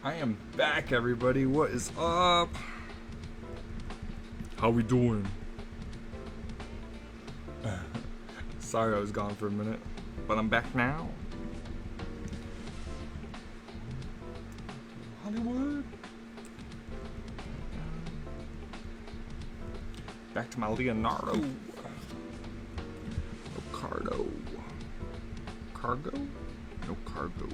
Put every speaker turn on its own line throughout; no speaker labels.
I am back, everybody. What is up? How we doing? Sorry I was gone for a minute, but I'm back now. Hollywood. Back to my Leonardo. No cargo. Cargo? No cargo.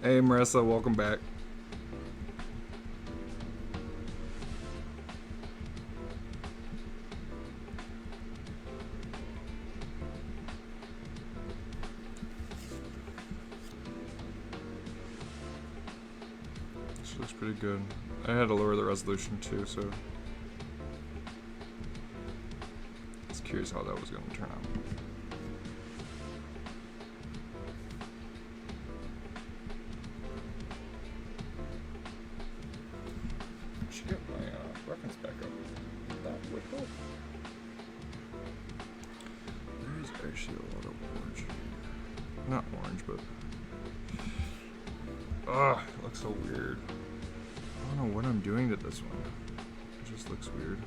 Hey Marissa, welcome back. This looks pretty good. I had to lower the resolution too, so I was curious how that was going to turn out. Reference back up. That would help. There is actually a lot of orange here. Not orange, but it looks so weird. I don't know what I'm doing to this one. It just looks weird.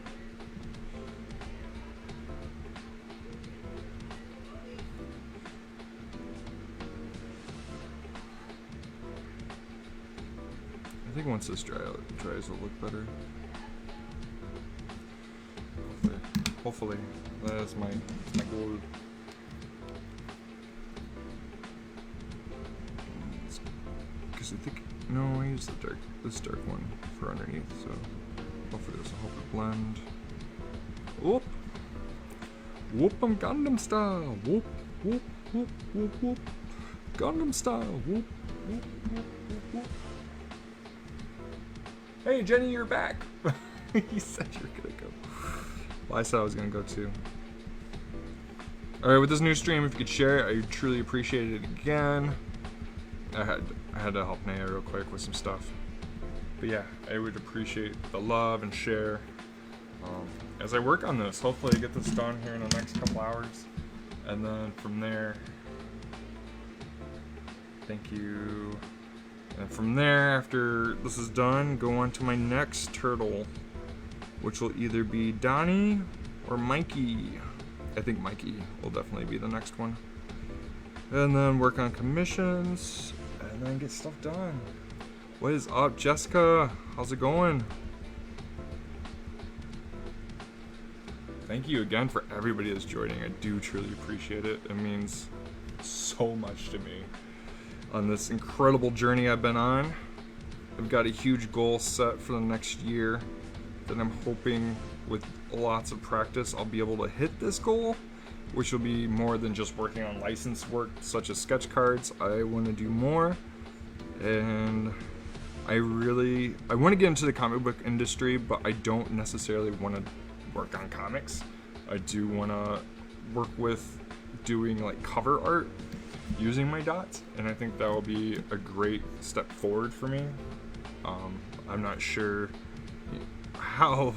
I think once this dries, it'll look better. Hopefully, that is my goal. Because I think I used this dark one for underneath, so hopefully this will help it blend. Whoop, whoop! I'm Gundam style. Whoop, whoop, whoop, whoop, whoop. Gundam style. Whoop, whoop, whoop, whoop, whoop. Hey Jenny, you're back. You said you were gonna go. Well, I said I was gonna go too. Alright, with this new stream, if you could share it, I truly appreciate it again. I had to help Naya real quick with some stuff. But yeah, I would appreciate the love and share. As I work on this, hopefully I get this done here in the next couple hours. And then from there, thank you. And from there, after this is done, go on to my next turtle, which will either be Donnie or Mikey. I think Mikey will definitely be the next one. And then work on commissions, and then get stuff done. What is up, Jessica? How's it going? Thank you again for everybody that's joining. I do truly appreciate it. It means so much to me on this incredible journey I've been on. I've got a huge goal set for the next year that I'm hoping with lots of practice I'll be able to hit this goal, which will be more than just working on license work such as sketch cards. I want to do more, and I want to get into the comic book industry, but I don't necessarily want to work on comics. I do want to work with doing like cover art using my dots, and I think that will be a great step forward for me. I'm not sure how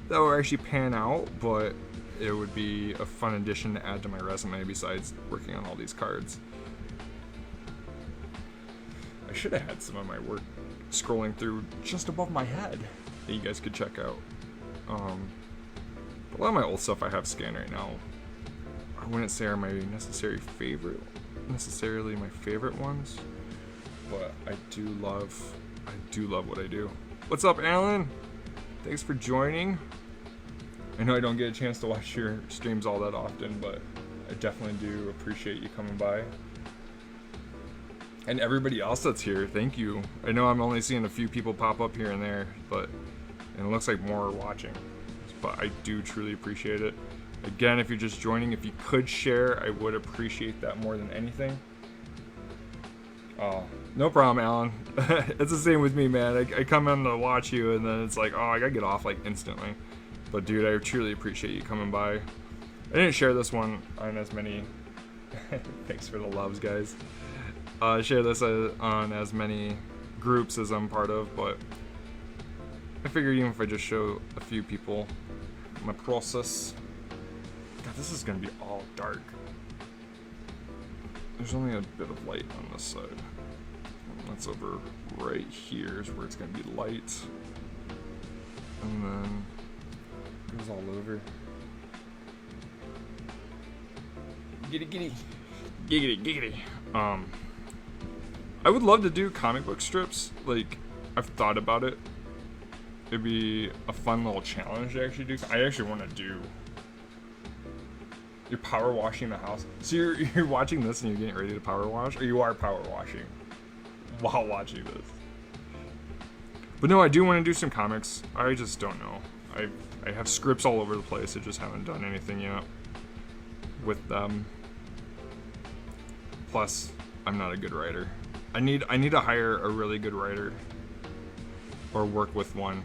that will actually pan out, but it would be a fun addition to add to my resume besides working on all these cards. I should have had some of my work scrolling through just above my head that you guys could check out. But a lot of my old stuff I have scanned right now, I wouldn't say are my necessarily my favorite ones, but I do love what I do. What's up, Alan? Thanks for joining. I know I don't get a chance to watch your streams all that often, but I definitely do appreciate you coming by. And everybody else that's here, thank you. I know I'm only seeing a few people pop up here and there, and it looks like more are watching. But I do truly appreciate it. Again, if you're just joining, if you could share, I would appreciate that more than anything. Oh, no problem, Alan. It's the same with me, man. I come in to watch you, and then it's like, oh, I gotta get off like instantly. But dude, I truly appreciate you coming by. I didn't share this one on as many. Thanks for the loves, guys. Share this on as many groups as I'm part of, but I figured even if I just show a few people my process. God, this is gonna be all dark. There's only a bit of light on this side. That's over right here is where it's gonna be light. And then it goes all over. Giggity, giggity, giggity. I would love to do comic book strips. Like, I've thought about it. It'd be a fun little challenge to actually do. I actually want to do. You're power washing the house. So you're watching this and you're getting ready to power wash, or you are power washing while watching this. But no, I do want to do some comics. I just don't know. I have scripts all over the place. I just haven't done anything yet with them. Plus, I'm not a good writer. I need to hire a really good writer or work with one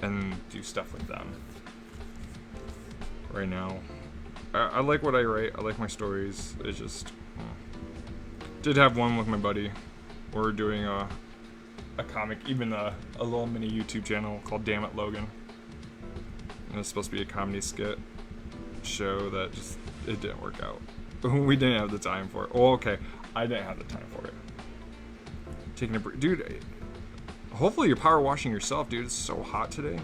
and do stuff with them. Right now, I like what I write. I like my stories. It's just did have one with my buddy. We're doing a comic, even a little mini YouTube channel called Damn It Logan. And it's supposed to be a comedy skit show that just it didn't work out. We didn't have the time for it. Oh, okay. I didn't have the time for it. Taking a break. Dude, hopefully you're power washing yourself, dude. It's so hot today.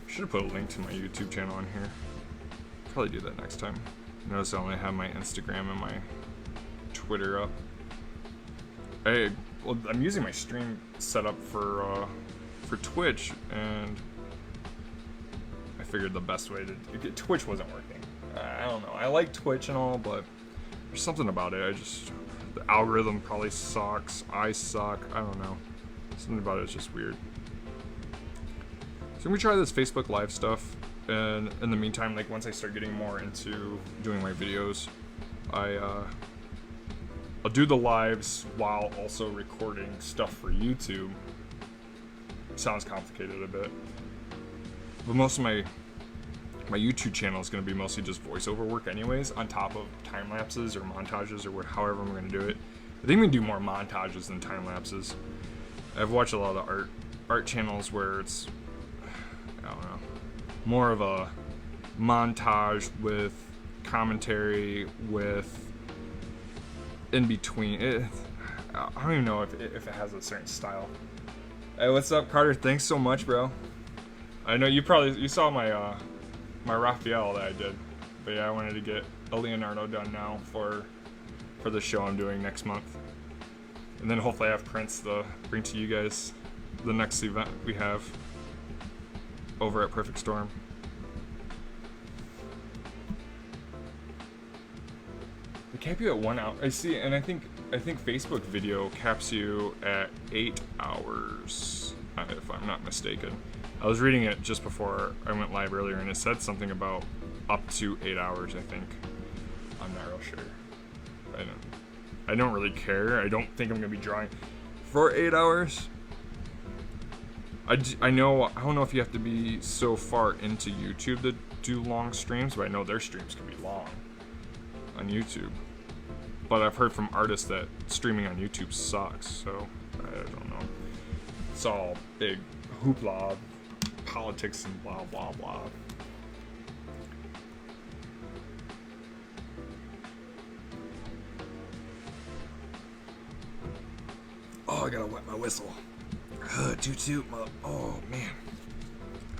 Should have put a link to my YouTube channel on here. Probably do that next time. Notice I only have my Instagram and my Twitter up. I'm using my stream setup for Twitch, and I figured the best way to Twitch wasn't working. I don't know. I like Twitch and all, but there's something about it. The algorithm probably sucks. I suck. I don't know. Something about it is just weird. So I'm gonna try this Facebook Live stuff, and in the meantime, like once I start getting more into doing my videos, I'll do the lives while also recording stuff for YouTube. Sounds complicated a bit, but most of my YouTube channel is going to be mostly just voiceover work anyways, on top of time lapses or montages or however I'm going to do it. I think we can do more montages than time lapses. I've watched a lot of art channels where it's, I don't know, more of a montage with commentary with in between. I don't even know if it has a certain style. Hey, what's up, Carter? Thanks so much, bro. I know you saw my my Raphael that I did, but yeah, I wanted to get a Leonardo done now for the show I'm doing next month, and then hopefully I have prints to bring to you guys the next event we have over at Perfect Storm. They cap you at 1 hour. I see, and I think Facebook video caps you at 8 hours, if I'm not mistaken. I was reading it just before I went live earlier, and it said something about up to 8 hours, I think. I'm not real sure. I don't really care. I don't think I'm gonna be drawing for 8 hours. I don't know if you have to be so far into YouTube to do long streams, but I know their streams can be long on YouTube. But I've heard from artists that streaming on YouTube sucks, so I don't know. It's all big hoopla, politics and blah blah blah. Oh, I gotta wet my whistle. Toot toot, oh man.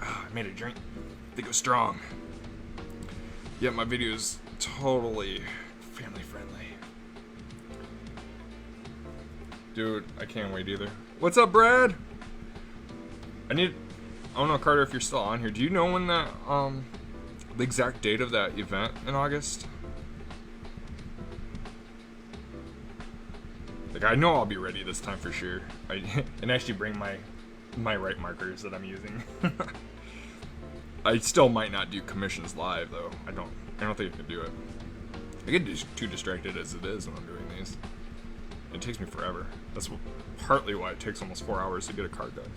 I made a drink. I think it was strong. Yeah, my video's totally family friendly. Dude, I can't wait either. What's up, Brad? I don't know, Carter, if you're still on here. Do you know when that, the exact date of that event in August? Like, I know I'll be ready this time for sure. And actually bring my right markers that I'm using. I still might not do commissions live though. I don't think I can do it. I get too distracted as it is when I'm doing these. It takes me forever. That's partly why it takes almost 4 hours to get a card done.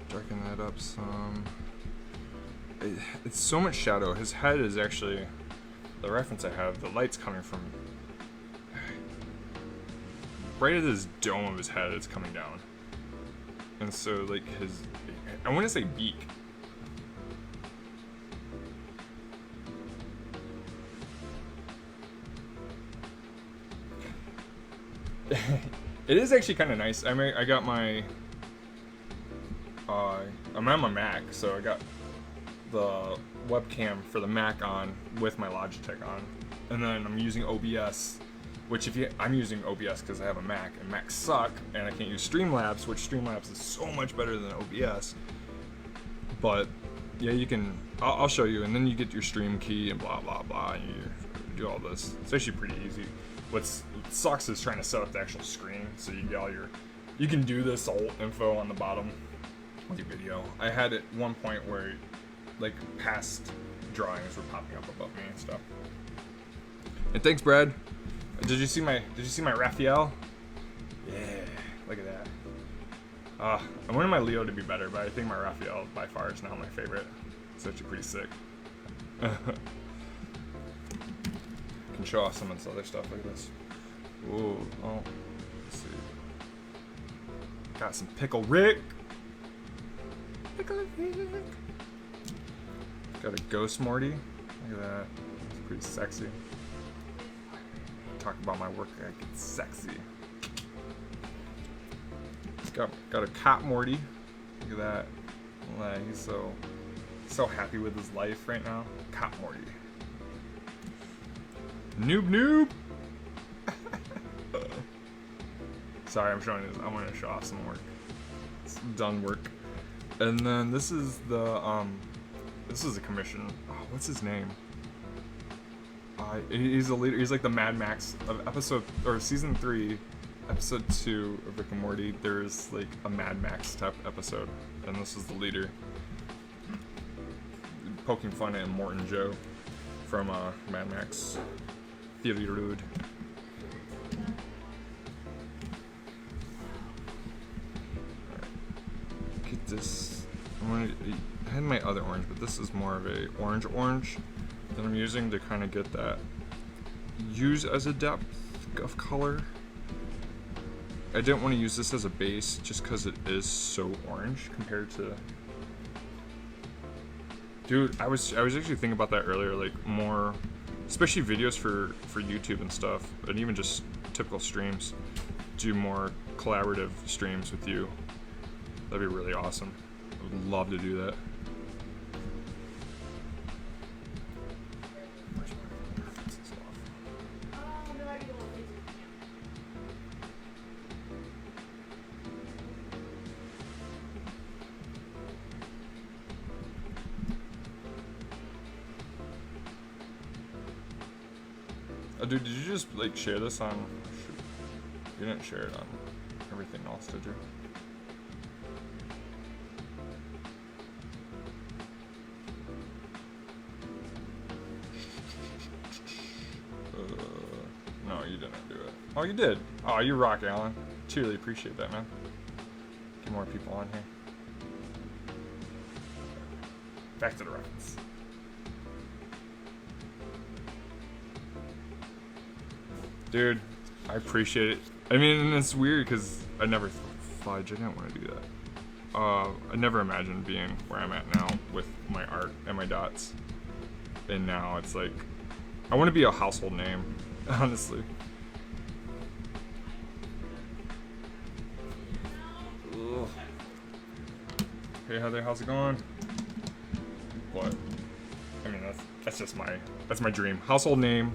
Darken that up some. it's so much shadow. His head is actually, the reference I have, the light's coming from right at this dome of his head. It's coming down, and so like his, I want to say beak. It is actually kind of nice. I got my I'm on my Mac, so I got the webcam for the Mac on with my Logitech on, and then I'm using OBS, which I'm using OBS because I have a Mac, and Macs suck, and I can't use Streamlabs, which Streamlabs is so much better than OBS. But yeah, you can. I'll show you, and then you get your stream key and blah blah blah, and you do all this. It's actually pretty easy. What sucks is trying to set up the actual screen, so you get all your. You can do this alt info on the bottom of your video. I had at one point where, like, past drawings were popping up above me and stuff. And thanks, Brad. Did you see my Raphael? Yeah, look at that. I wanted my Leo to be better, but I think my Raphael by far is now my favorite. It's actually pretty sick. Can show off some of this other stuff. Look at this. Ooh, oh, let's see. Got some Pickle Rick. Pickle Rick. Got a Ghost Morty. Look at that. It's pretty sexy. Talk about my work. It's sexy. Got a Cop Morty. Look at that. Like, he's so happy with his life right now. Cop Morty. Noob. Sorry, I'm showing this. I want to show off some work. It's done work. And then this is the this is a commission. Oh, what's his name? He's a leader. He's like the Mad Max of season 3, episode 2 of Rick and Morty. There's like a Mad Max type episode, and this is the leader. Poking fun at Morton Joe from Mad Max Fury Road. Get this. I had my other orange, but this is more of a orange that I'm using to kind of get that use as a depth of color. I didn't want to use this as a base just because it is so orange compared to. Dude, I was actually thinking about that earlier, like more, especially videos for YouTube and stuff, and even just typical streams. Do more collaborative streams with you. That'd be really awesome. I would love to do that. Dude, did you just like share this on? Shoot. You didn't share it on everything else, did you? No, you didn't do it. Oh, you did. Oh, you rock, Alan. Truly appreciate that, man. Get more people on here. Back to the reference. Dude, I appreciate it. I mean, it's weird because I never fudge. I didn't want to do that. I never imagined being where I'm at now with my art and my dots. And now it's like, I want to be a household name, honestly. Ugh. Hey Heather, how's it going? What? I mean, that's my dream. Household name,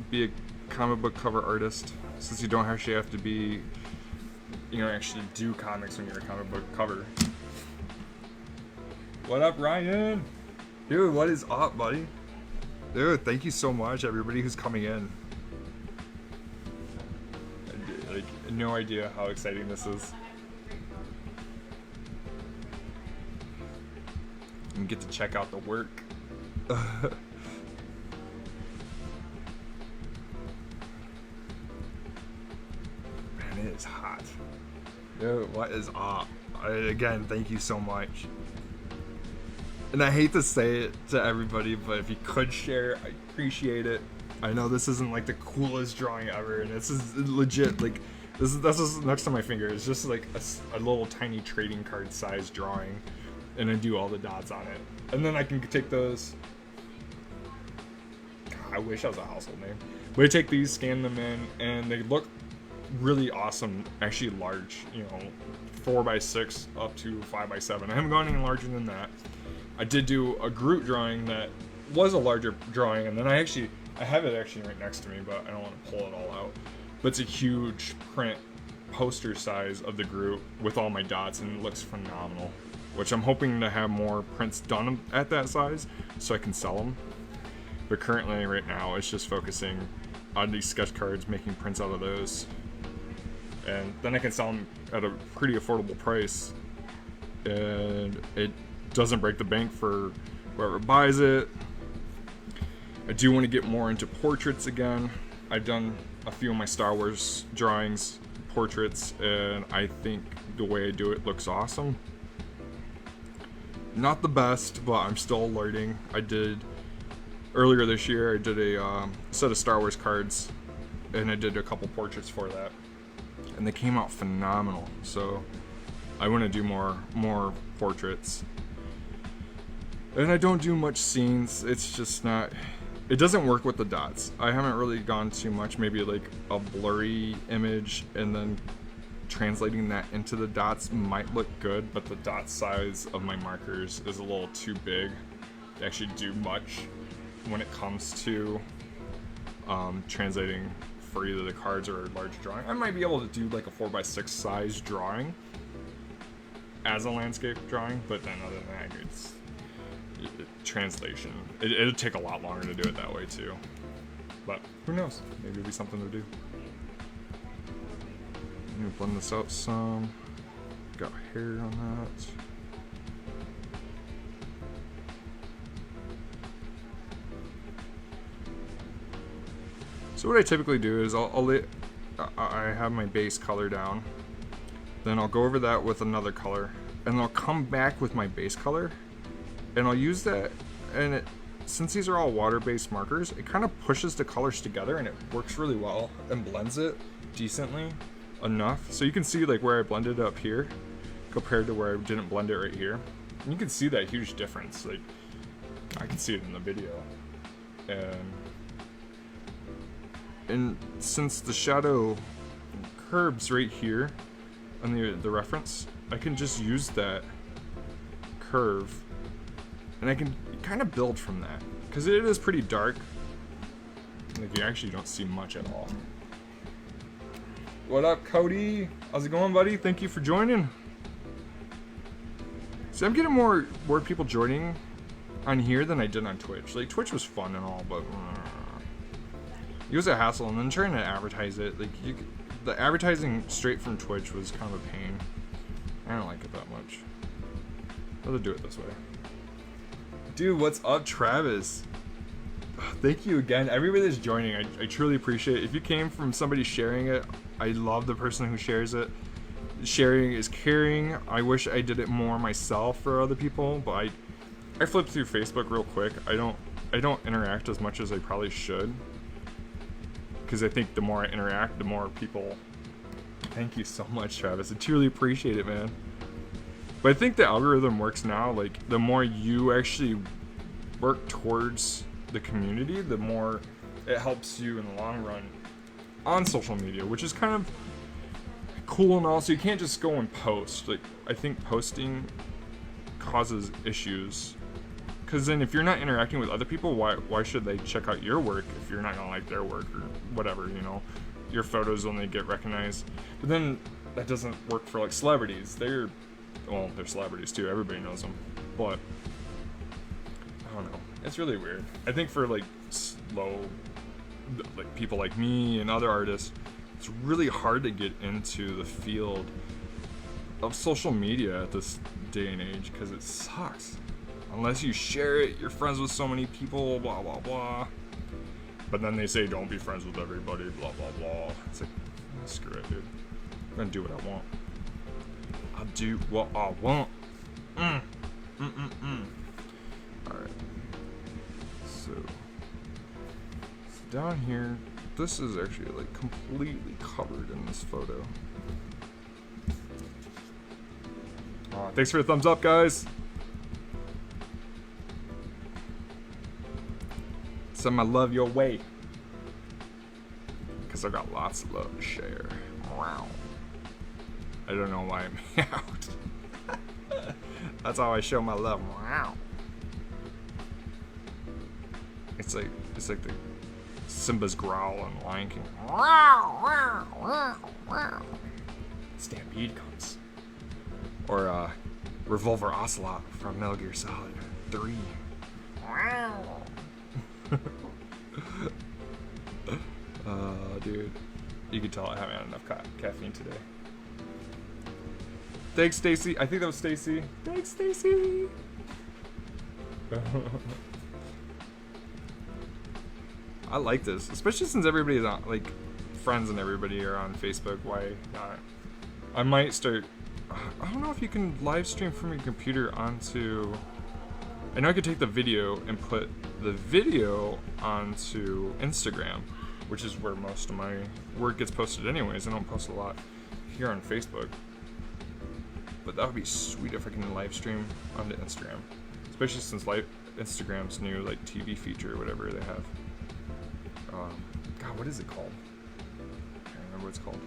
be a comic book cover artist, since you don't actually have to be, actually do comics when you're a comic book cover. What up, Ryan? Dude, what is up, buddy? Dude, thank you so much, everybody who's coming in. Like, no idea how exciting this is. And get to check out the work. It is hot. Dude, what is up? Again, thank you so much. And I hate to say it to everybody, but if you could share, I appreciate it. I know this isn't like the coolest drawing ever, and this is legit like this is next to my finger. It's just like a little tiny trading card size drawing, and I do all the dots on it, and then I can take those. God, I wish I was a household name, but I take these, scan them in, and they look really awesome. Actually, large, 4x6 up to 5x7. I haven't gone any larger than that. I did do a Groot drawing that was a larger drawing, and then I have it actually right next to me, but I don't want to pull it all out. But it's a huge print poster size of the Groot with all my dots, and it looks phenomenal. Which I'm hoping to have more prints done at that size so I can sell them. But currently, right now, it's just focusing on these sketch cards, making prints out of those. And then I can sell them at a pretty affordable price. And it doesn't break the bank for whoever buys it. I do want to get more into portraits again. I've done a few of my Star Wars drawings, portraits, and I think the way I do it looks awesome. Not the best, but I'm still learning. Earlier this year, I did a set of Star Wars cards, and I did a couple portraits for that. And they came out phenomenal, so I want to do more portraits. And I don't do much scenes. It's just not, it doesn't work with the dots. I haven't really gone too much, maybe like a blurry image and then translating that into the dots might look good, but the dot size of my markers is a little too big to actually do much when it comes to translating for either the cards or a large drawing. I might be able to do like a 4x6 size drawing as a landscape drawing, but then other than that, it's translation. It'll take a lot longer to do it that way too. But who knows? Maybe it'll be something to do. Let me blend this out some. Got hair on that. So what I typically do is I have my base color down, then I'll go over that with another color, and I'll come back with my base color, and I'll use that, and since these are all water-based markers, it kind of pushes the colors together, and it works really well and blends it decently enough. So you can see like where I blended up here compared to where I didn't blend it right here. And you can see that huge difference. Like I can see it in the video, and since the shadow curbs right here on the reference, I can just use that curve and I can kind of build from that, because it is pretty dark. Like you actually don't see much at all. What up, Cody? How's it going, buddy? Thank you for joining. So I'm getting more people joining on here than I did on Twitch. Like Twitch was fun and all, but it was a hassle, and then trying to advertise it, like the advertising straight from Twitch was kind of a pain. I don't like it that much. I'd rather do it this way. Dude, what's up, Travis? Thank you again, everybody that's joining. I truly appreciate it. If you came from somebody sharing it, I love the person who shares it. Sharing is caring. I wish I did it more myself for other people, but I flip through Facebook real quick. I don't interact as much as I probably should, because I think the more I interact, the more people. Thank you so much, Travis. I truly appreciate it, man. But I think the algorithm works now. Like the more you actually work towards the community, the more it helps you in the long run on social media, which is kind of cool. And also, you can't just go and post. Like I think posting causes issues, because then if you're not interacting with other people, why should they check out your work if you're not gonna like their work or whatever? Your photos only get recognized. But then that doesn't work for like celebrities. They're celebrities too, everybody knows them, but I don't know, it's really weird. I think for like people like me and other artists, it's really hard to get into the field of social media at this day and age, because it sucks. Unless you share it, you're friends with so many people, blah blah blah. But then they say don't be friends with everybody, blah blah blah. It's like, screw it, dude. I'm gonna do what I want. I'll do what I want. Alright. So down here, this is actually like completely covered in this photo. Thanks for the thumbs up, guys. Send my love your way. Because I got lots of love to share. Wow. I don't know why I'm out. That's how I show my love. Wow. It's like the Simba's growl on Lion King. Wow, wow, wow, wow. Stampede comes. Or Revolver Ocelot from Metal Gear Solid 3. Wow. Dude. You can tell I haven't had enough caffeine today. Thanks, Stacy. I think that was Stacy. Thanks, Stacy. I like this, especially since everybody's on, like, friends and everybody are on Facebook. Why not? I might start. I don't know if you can live stream from your computer onto. I know I could take the video and put the video onto Instagram, which is where most of my work gets posted anyways. I don't post a lot here on Facebook. But that would be sweet if I can live stream onto Instagram. Especially since Instagram's new like TV feature or whatever they have. God, what is it called? I can't remember what it's called.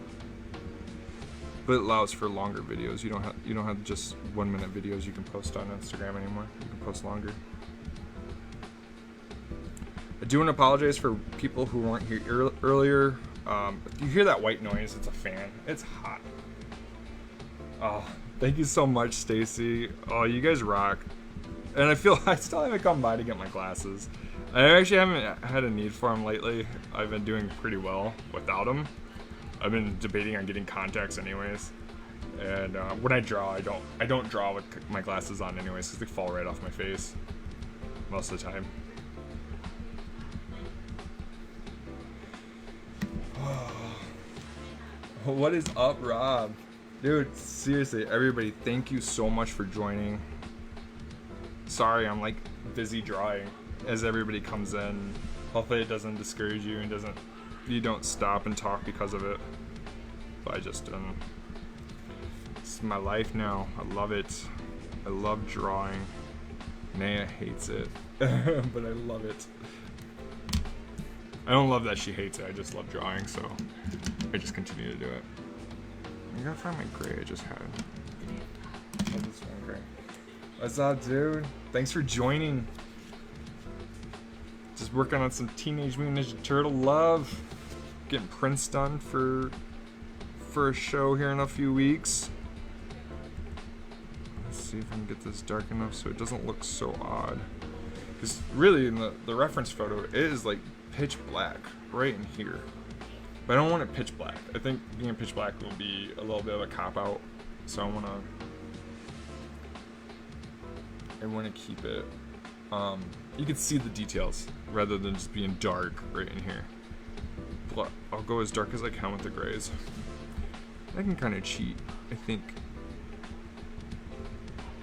But it allows for longer videos. You don't have just 1 minute videos you can post on Instagram anymore. You can post longer. I do want to apologize for people who weren't here earlier. If you hear that white noise, it's a fan. It's hot. Oh, thank you so much, Stacy. Oh, you guys rock. And I still haven't come by to get my glasses. I actually haven't had a need for them lately. I've been doing pretty well without them. I've been debating on getting contacts anyways. And when I draw, I don't draw with my glasses on anyways because they fall right off my face most of the time. What is up, Rob? Dude, seriously, everybody, thank you so much for joining. Sorry, I'm like busy drawing as everybody comes in. Hopefully it doesn't discourage you and you don't stop and talk because of it. But I just it's my life now. I love it. I love drawing. Naya hates it, but I love it. I don't love that she hates it. I just love drawing, so I just continue to do it. I gotta find my gray I just had. Oh, this one gray. What's up, dude? Thanks for joining. Just working on some Teenage Mutant Ninja Turtle love. Getting prints done for a show here in a few weeks. Let's see if I can get this dark enough so it doesn't look so odd. Because really, in the reference photo, it is like pitch black right in here. But I don't want it pitch black. I think being pitch black will be a little bit of a cop-out. So I want to keep it. You can see the details rather than just being dark right in here. But I'll go as dark as I can with the grays. I can kind of cheat, I think.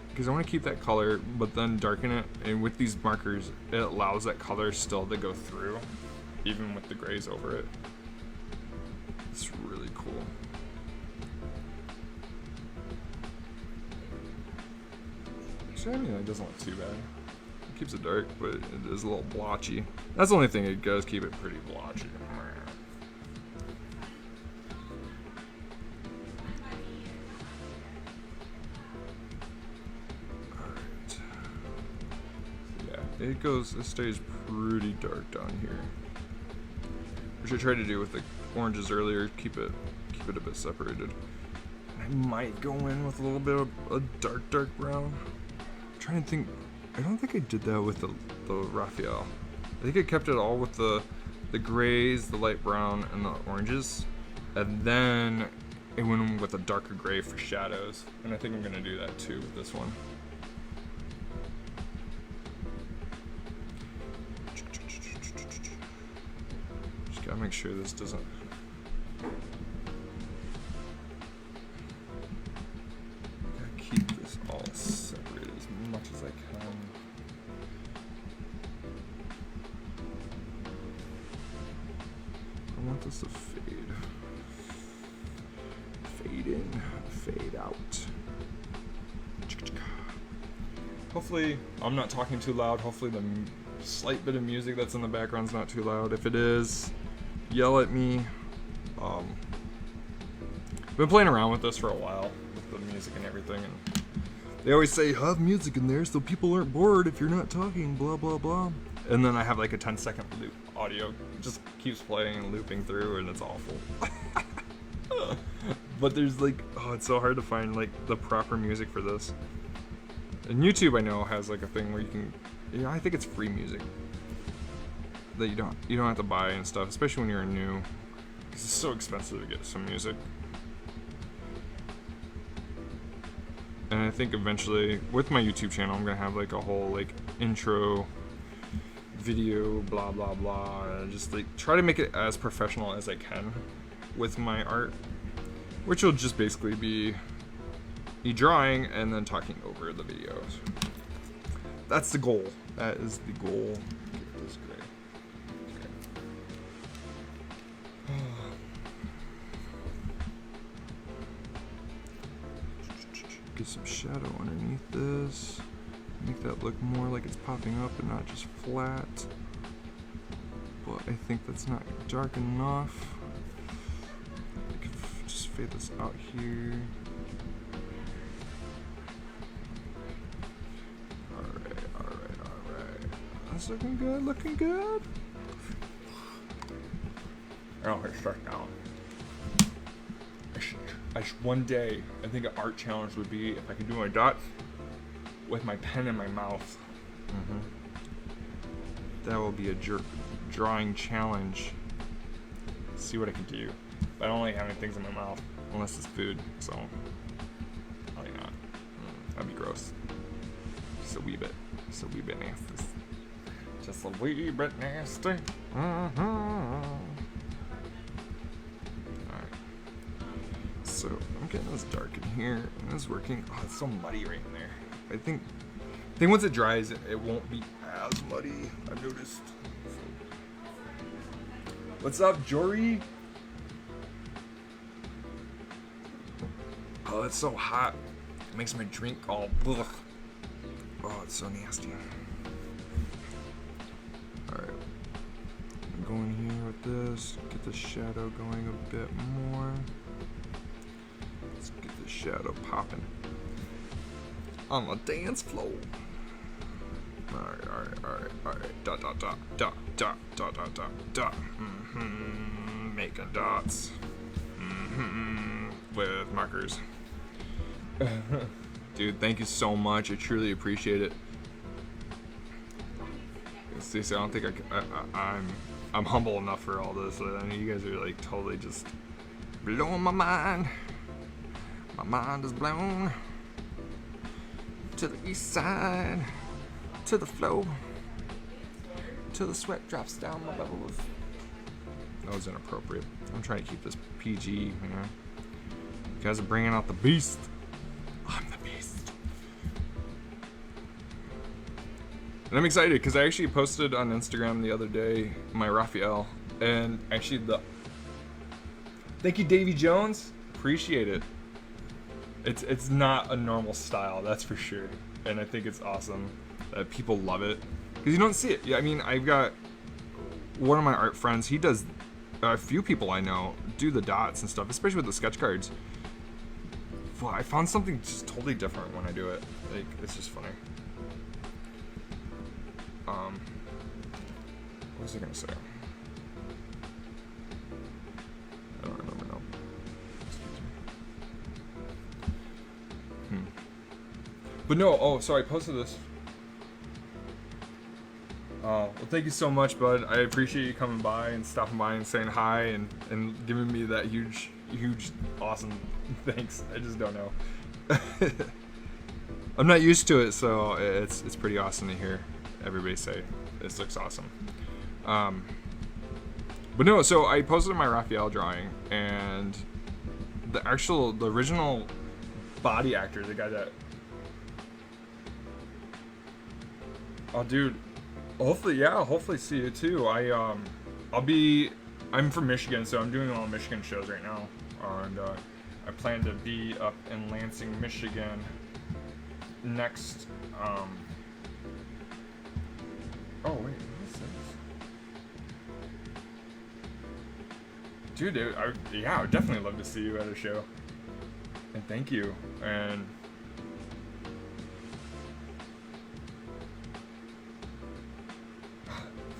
Because I want to keep that color, but then darken it. And with these markers, it allows that color still to go through, even with the grays over it. It's really cool. Actually, I mean, it doesn't look too bad. It keeps it dark, but it is a little blotchy. That's the only thing it does, keep it pretty blotchy. Alright. Yeah, it stays pretty dark down here. Which I tried to do with the oranges earlier, keep it a bit separated. I might go in with a little bit of a dark brown. I'm trying to think. I don't think I did that with the Raphael. I think I kept it all with the grays, the light brown, and the oranges, and then it went in with a darker gray for shadows. And I think I'm gonna do that too with this one. Just gotta make sure this doesn't. Keep this all separated as much as I can. fade out. Hopefully I'm not talking too loud. Hopefully the slight bit of music that's in the background's not too loud. If it is, yell at me. I've been playing around with this for a while, with the music and everything, and they always say, have music in there so people aren't bored if you're not talking, blah, blah, blah. And then I have like a 10-second loop audio. It just keeps playing and looping through, and it's awful. But there's like, oh, it's so hard to find like the proper music for this. And YouTube, I know, has like a thing where you can, I think it's free music that you don't have to buy and stuff, especially when you're new, because it's so expensive to get some music. And I think eventually, with my YouTube channel, I'm gonna have like a whole like intro video, blah blah blah, and just like try to make it as professional as I can with my art, which will just basically be me drawing and then talking over the videos. That's the goal. That is the goal. Get this gray. Okay. Get some shadow underneath this. Make that look more like it's popping up and not just flat. But I think that's not dark enough. I can just fade this out here. Alright. That's looking good, looking good. Oh, it's stuck down. One day, I think an art challenge would be if I could do my dots with my pen in my mouth. That will be a drawing challenge. See what I can do. But I don't like having things in my mouth unless it's food, so probably not. That'd be gross. Just a wee bit nasty. Just a wee bit nasty. So I'm getting this dark in here, and it's working. Oh, it's so muddy right in there. I think once it dries, it won't be as muddy, I've noticed. What's up, Jory? Oh, it's so hot. It makes my drink all ugh. Oh, it's so nasty. Alright. I'm going here with this. Get the shadow going a bit more. Let's get the shadow popping on the dance floor. Alright. Dot. Making dots. With markers. Dude, thank you so much. I truly appreciate it. Stacey, I don't think I'm humble enough for all this. I know you guys are like totally just blowing my mind. My mind is blown to the east side, to the flow, till the sweat drops down my bubbles. That was inappropriate. I'm trying to keep this PG, you know. You guys are bringing out the beast. I'm the beast. And I'm excited because I actually posted on Instagram the other day my Raphael, and actually thank you, Davy Jones. Appreciate it. It's not a normal style, that's for sure, and I think it's awesome that people love it because you don't see it. Yeah, I mean, I've got one of my art friends. He does a few people I know do the dots and stuff, especially with the sketch cards. Well, I found something just totally different when I do it. Like, it's just funny. What was I gonna say? I don't remember now. But no, so I posted this. Well, thank you so much, bud. I appreciate you coming by and stopping by and saying hi and giving me that huge, awesome thanks. I just don't know. I'm not used to it, so it's pretty awesome to hear everybody say this looks awesome. But no, so I posted my Raphael drawing, and the original body actor, the guy that, oh dude, hopefully see you too. I'm from Michigan, so I'm doing all Michigan shows right now, and I plan to be up in Lansing, Michigan next. Oh wait, what is this? Dude, I would definitely love to see you at a show. And thank you. And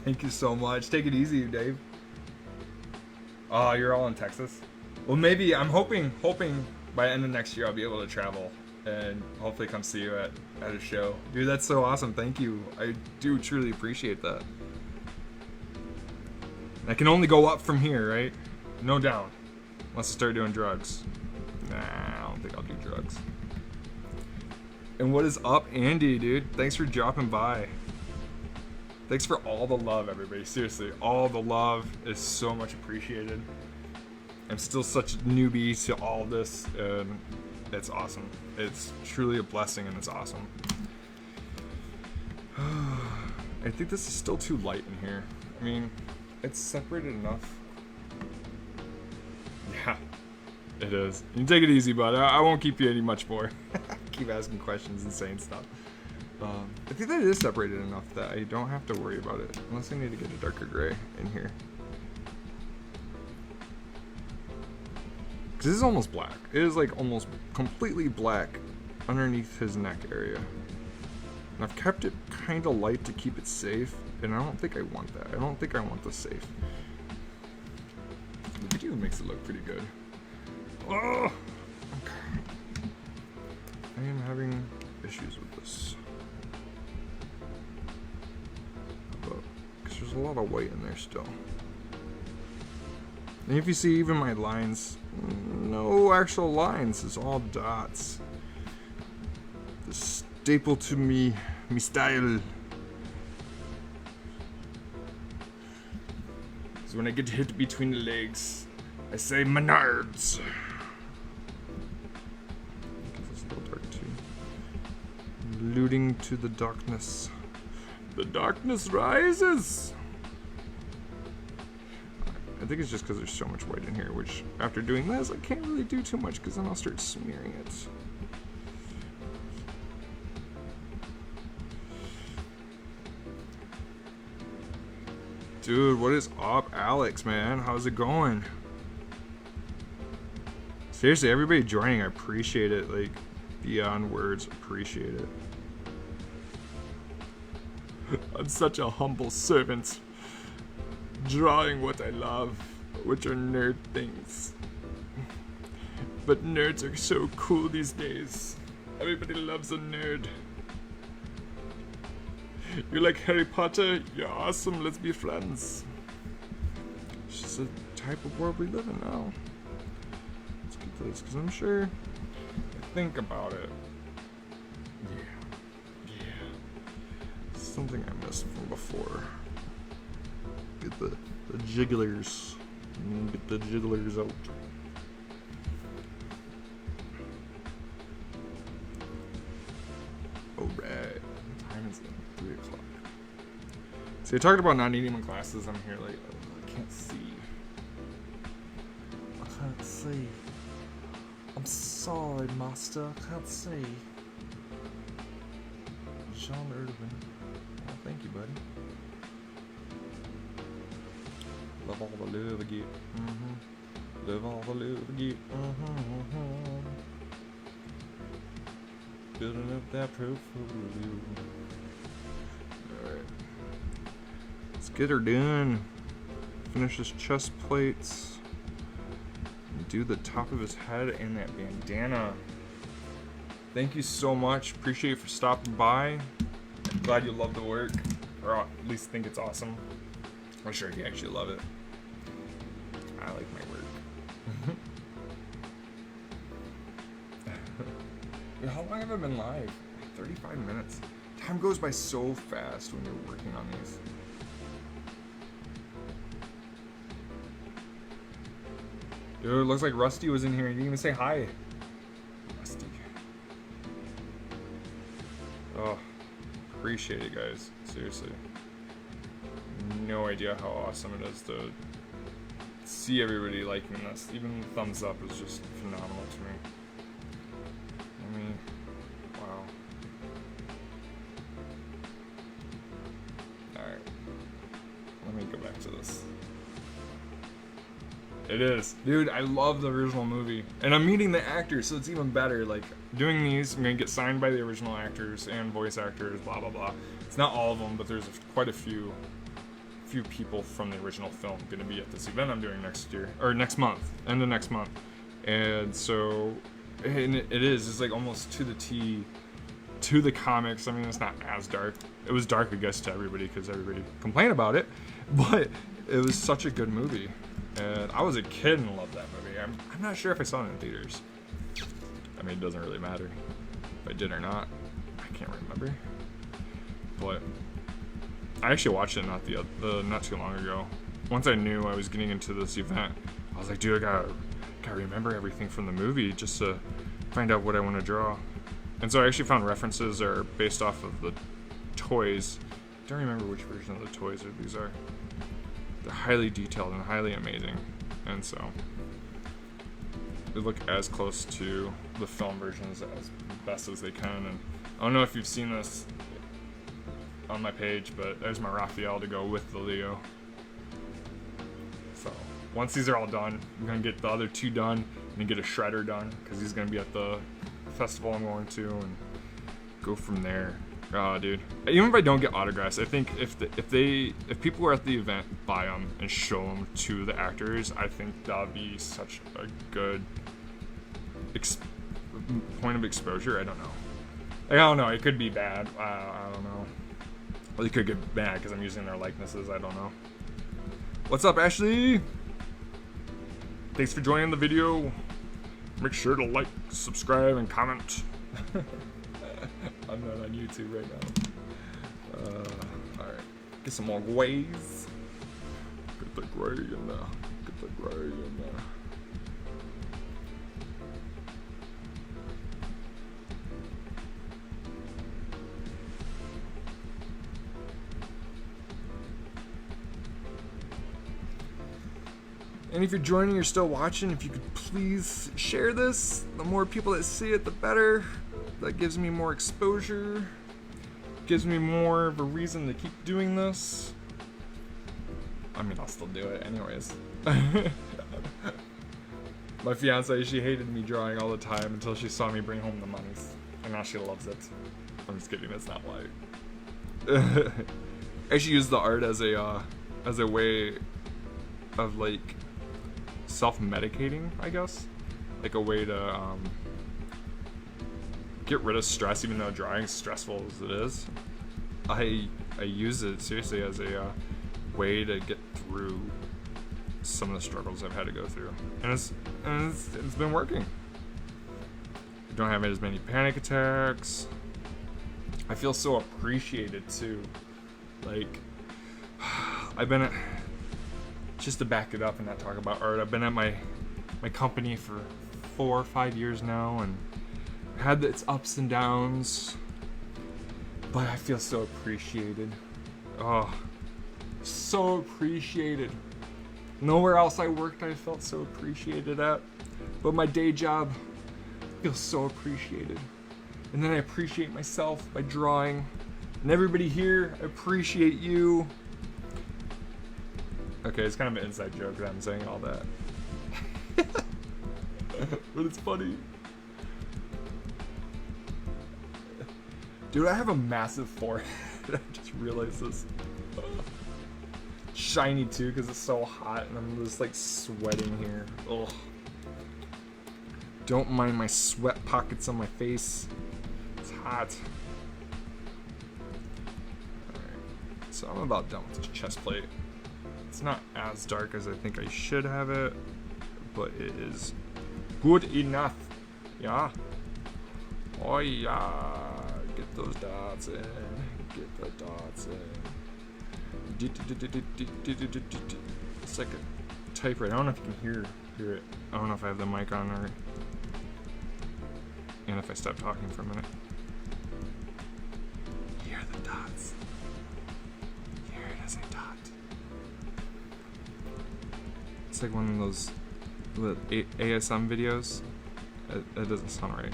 thank you so much. Take it easy, Dave. Oh, you're all in Texas? Well, maybe I'm hoping by the end of next year I'll be able to travel and hopefully come see you at a show. Dude, that's so awesome. Thank you. I do truly appreciate that. I can only go up from here, right? No down. Unless I start doing drugs. Nah, I don't think I'll do drugs. And what is up, Andy, dude? Thanks for dropping by. Thanks for all the love, everybody. Seriously, all the love is so much appreciated. I'm still such a newbie to all this, and it's awesome. It's truly a blessing, and it's awesome. I think this is still too light in here. I mean, it's separated enough. Yeah, it is. You take it easy, bud. I won't keep you any much more. Keep asking questions and saying stuff. I think that it is separated enough that I don't have to worry about it. Unless I need to get a darker gray in here. Because this is almost black. It is like almost completely black underneath his neck area. And I've kept it kind of light to keep it safe. And I don't think I want that. I don't think I want this safe. The video makes it look pretty good. Oh! Okay. I am having issues with this. Because there's a lot of white in there still. And if you see even my lines, no actual lines, it's all dots. The staple to me style. So when I get hit between the legs, I say Menards. It's a little dark too. Alluding to the darkness. The darkness rises. I think it's just because there's so much white in here, which after doing this, I can't really do too much because then I'll start smearing it. Dude, what is up, Alex, man? How's it going? Seriously, everybody joining, I appreciate it. Like, beyond words, appreciate it. I'm such a humble servant, drawing what I love, which are nerd things. But nerds are so cool these days. Everybody loves a nerd. You're like Harry Potter, you're awesome, let's be friends. It's just the type of world we live in now. Let's get this, because I'm sure, think about it. Yeah. Something I missed from before. Get the jigglers. Get the jigglers out. Alright. What time is it? 3 o'clock. See, I talked about not needing my glasses. I'm here like, I can't see. I can't see. I'm sorry, master. I can't see. Sean Erdman. Oh, thank you, buddy. Love all the love I get. Love all the love I get. Building up that portfolio. Alright. Let's get her done. Finish his chest plates. And do the top of his head and that bandana. Thank you so much. Appreciate you for stopping by. I'm glad you love the work. Or at least think it's awesome. I'm sure you actually love it. I like my work. How long have I been live? 35 minutes. Time goes by so fast when you're working on these. Dude, it looks like Rusty was in here and you didn't even say hi. Rusty. Oh, appreciate it, guys. Seriously. No idea how awesome it is to see everybody liking this. Even the thumbs up is just phenomenal to me. I mean, wow. Alright. Let me go back to this. It is. Dude, I love the original movie. And I'm meeting the actors, so it's even better. Like, doing these, I'm going to get signed by the original actors and voice actors, blah, blah, blah. It's not all of them, but there's quite a few people from the original film going to be at this event I'm doing next year. Or next month. End of next month. And so, and it's like almost to the T, to the comics. I mean, it's not as dark. It was dark, I guess, to everybody, because everybody complained about it. But it was such a good movie. And I was a kid and loved that movie. I'm not sure if I saw it in theaters. I mean, it doesn't really matter if I did or not. I can't remember. But I actually watched it not too long ago. Once I knew I was getting into this event, I was like, dude, I gotta remember everything from the movie just to find out what I want to draw. And so I actually found references are based off of the toys. I don't remember which version of the toys these are. They're highly detailed and highly amazing, and so they look as close to the film versions as best as they can. And I don't know if you've seen this on my page, but there's my Raphael to go with the Leo. So once these are all done, I'm gonna get the other two done and get a shredder done, because he's gonna be at the festival I'm going to, and go from there. Oh, dude. Even if I don't get autographs, I think if people are at the event, buy them and show them to the actors, I think that'd be such a good point of exposure. I don't know. I don't know. It could be bad. I don't know. Well, it could get mad because I'm using their likenesses. I don't know. What's up, Ashley? Thanks for joining the video. Make sure to like, subscribe, and comment. I'm not on YouTube right now. Alright. Get some more grays. Get the gray in there. Get the gray in there. And if you're joining or still watching, if you could please share this. The more people that see it, the better. That gives me more exposure, gives me more of a reason to keep doing this. I mean, I'll still do it anyways. My fiance, she hated me drawing all the time until she saw me bring home the monies, and now she loves it. I'm just kidding, that's not why. I should use the art as a way of like self-medicating, I guess, like a way to get rid of stress. Even though drawing is stressful as it is, I use it seriously as a way to get through some of the struggles I've had to go through, and it's been working. I don't have as many panic attacks. I feel so appreciated too. Like, I've been at, just to back it up and not talk about art, I've been at my company for 4 or 5 years now, and had its ups and downs, but I feel so appreciated. Oh, so appreciated. Nowhere else I worked I felt so appreciated at, but my day job feels so appreciated. And then I appreciate myself by drawing, and everybody here, I appreciate you. Okay, it's kind of an inside joke that I'm saying all that. But it's funny. Dude, I have a massive forehead. I just realized this. Shiny too, because it's so hot, and I'm just like sweating here. Ugh. Don't mind my sweat pockets on my face. It's hot. Alright, so I'm about done with this chest plate. It's not as dark as I think I should have it, but it is good enough. Yeah. Oh yeah. Get those dots in. Get the dots in. It's like a typewriter. I don't know if you can hear it. I don't know if I have the mic on or, and if I stop talking for a minute. Hear the dots. Hear it as a dot. It's It's like one of those ASM videos. It doesn't sound right.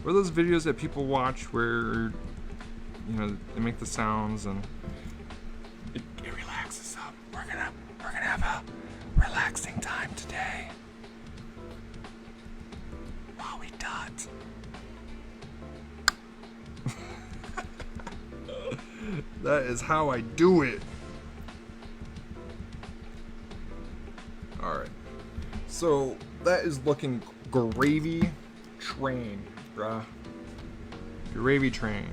Or those videos that people watch where, you know, they make the sounds and it relaxes up. We're gonna have a relaxing time today. While we dot. That is how I do it. Alright. So that is looking gravy train, bruh. Gravy train.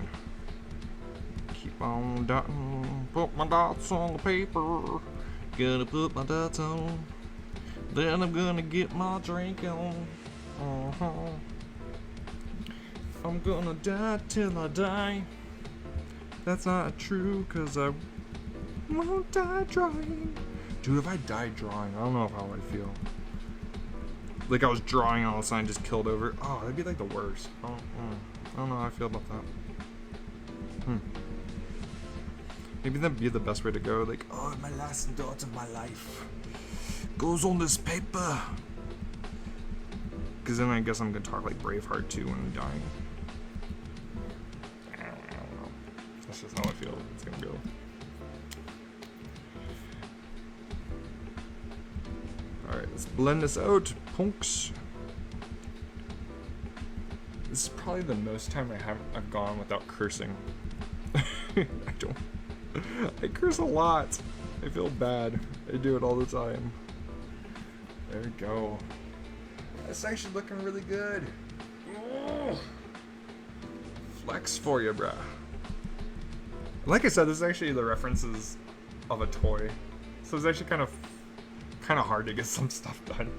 Keep on dotting. Put my dots on the paper. Gotta put my dots on. Then I'm gonna get my drink on. I'm gonna die till I die. That's not true, cause I won't die drawing. Dude, if I died drawing, I don't know how I'd feel. Like I was drawing all the time, just killed over. Oh, that'd be like the worst. I don't know how I feel about that. Maybe that'd be the best way to go. Like, oh, my last dot of my life goes on this paper. Cause then I guess I'm gonna talk like Braveheart too when I'm dying. I don't know. That's just how I feel it's gonna go. Alright, let's blend this out, punks. This is probably the most time I've gone without cursing. I curse a lot. I feel bad. I do it all the time. There we go. That's actually looking really good. Oh. Flex for you, bruh. Like I said, this is actually the references of a toy. So it's actually kind of hard to get some stuff done.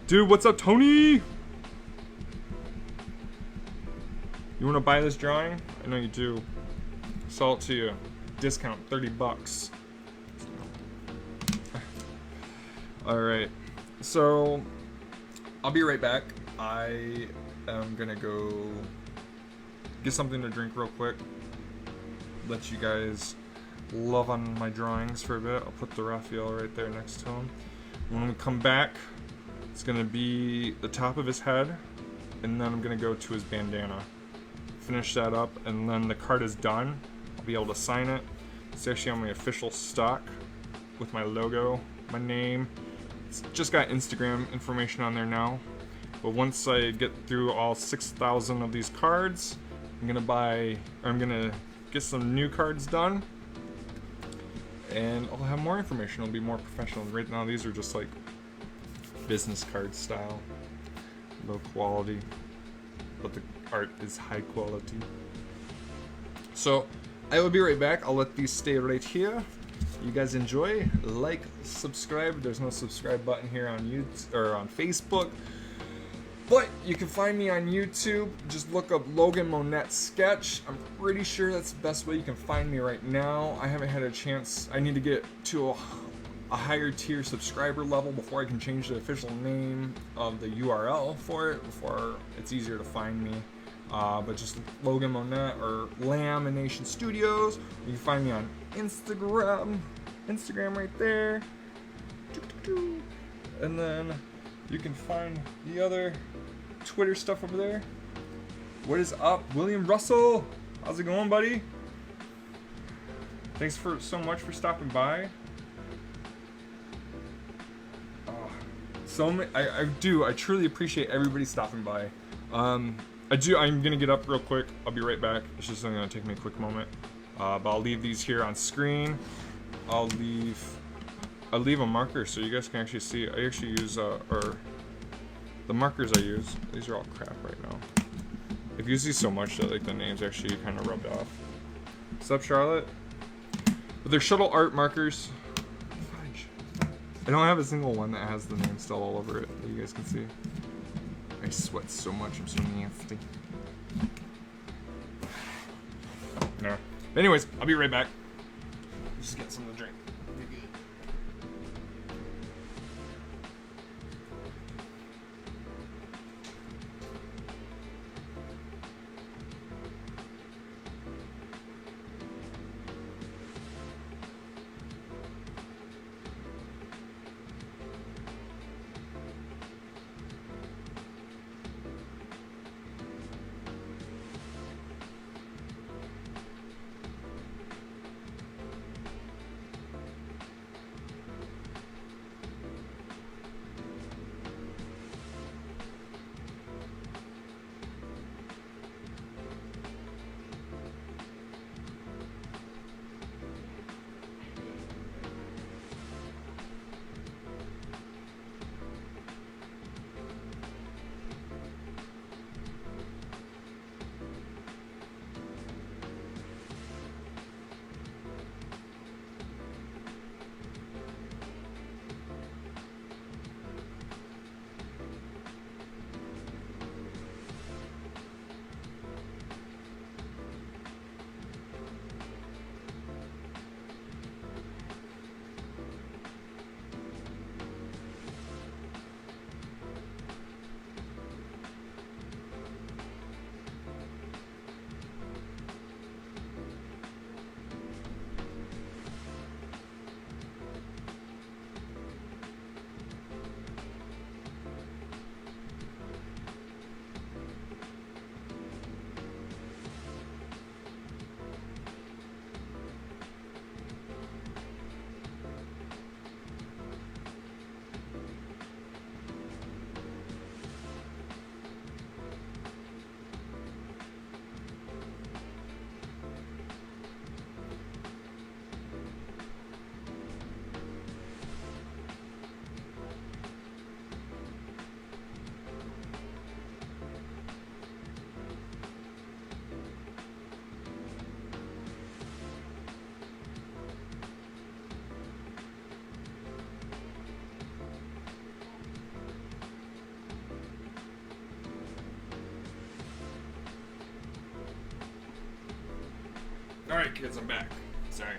Dude, what's up, Tony? You want to buy this drawing? I know you do. Sell it to you. Discount, $30. Alright. So, I'll be right back. I am gonna go get something to drink real quick. Let you guys love on my drawings for a bit. I'll put the Raphael right there next to him. When we come back, it's gonna be the top of his head, and then I'm gonna go to his bandana. Finish that up, and then the card is done. I'll be able to sign it. It's actually on my official stock with my logo, my name. It's just got Instagram information on there now. But once I get through all 6,000 of these cards, I'm gonna get some new cards done. And I'll have more information. It'll be more professional. Right now, these are just like business card style, low quality, but the art is high quality. So I will be right back. I'll let these stay right here. You guys enjoy, like, subscribe. There's no subscribe button here on YouTube or on Facebook, but you can find me on YouTube. Just look up Logan Monette Sketch. I'm pretty sure that's the best way you can find me right now. I haven't had a chance. I need to get to a higher tier subscriber level before I can change the official name of the URL for it, before it's easier to find me. But just Logan Monette or Lamination Studios. You can find me on Instagram right there. And then you can find the other Twitter stuff over there. What is up, William Russell? How's it going, buddy? Thanks so much for stopping by. I truly appreciate everybody stopping by. I'm gonna get up real quick. I'll be right back. It's just gonna take me a quick moment. But I'll leave these here on screen. I'll leave a marker so you guys can actually see. I actually use the markers I use. These are all crap right now. I've used these so much that like the names actually kind of rubbed off. What's up, Charlotte? But they're shuttle art markers. Fudge. I don't have a single one that has the name still all over it that you guys can see. I sweat so much. I'm so nasty. No. Anyways, I'll be right back. Just get something to drink. Alright kids, I'm back. Sorry.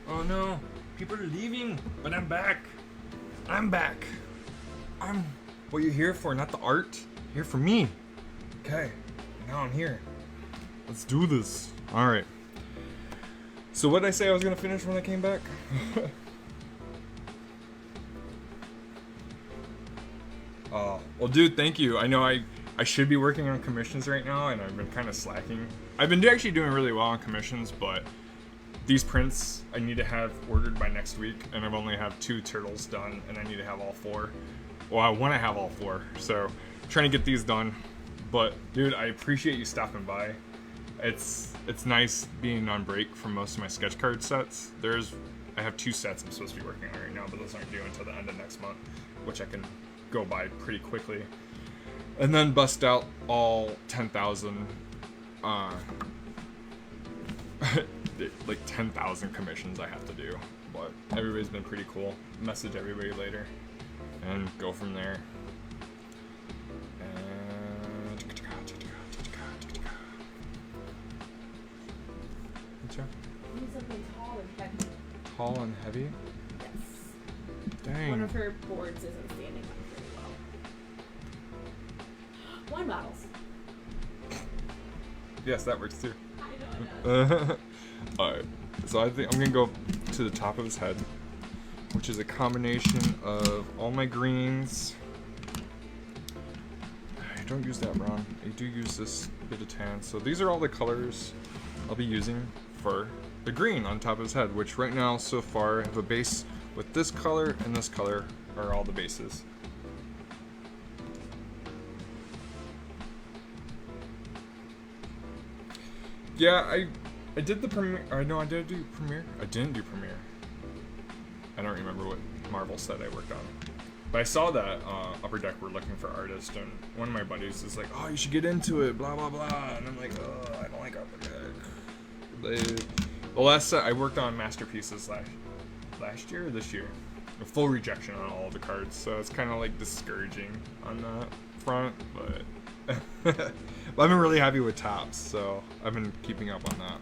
Oh no, people are leaving, but I'm back. I'm back. I'm what you're here for, not the art. You're here for me. Okay, now I'm here. Let's do this. Alright. So what did I say I was gonna finish when I came back? Well dude, thank you. I know I should be working on commissions right now, and I've been kind of slacking. I've been actually doing really well on commissions, but these prints I need to have ordered by next week, and I've only have 2 turtles done, and I need to have all 4. Well, I want to have all 4, so I'm trying to get these done. But dude, I appreciate you stopping by. It's nice being on break from most of my sketch card sets. I have 2 sets I'm supposed to be working on right now, but those aren't due until the end of next month, which I can go by pretty quickly. And then bust out all 10,000, like 10,000 commissions I have to do. But everybody's been pretty cool. Message everybody later, and go from there.
Need something tall and heavy.
Tall and heavy?
Yes.
Dang.
One of her boards isn't standing up very well. Wine bottles.
Yes, that works too.
I know it does.
Alright, so I think I'm gonna go to the top of his head, which is a combination of all my greens. I don't use that brown. I do use this bit of tan. So these are all the colors I'll be using for the green on top of his head, which right now so far I have a base with this color and this color are all the bases. Yeah, I did the premiere. I know I did do premiere. I didn't do premiere. I don't remember what Marvel set I worked on. But I saw that Upper Deck were looking for artists, and one of my buddies is like, "Oh, you should get into it." Blah blah blah, and I'm like, "Oh, I don't like Upper Deck." The last set I worked on masterpieces last year or this year, a full rejection on all of the cards, so it's kind of like discouraging on that front, but. But I've been really happy with tops, so I've been keeping up on that.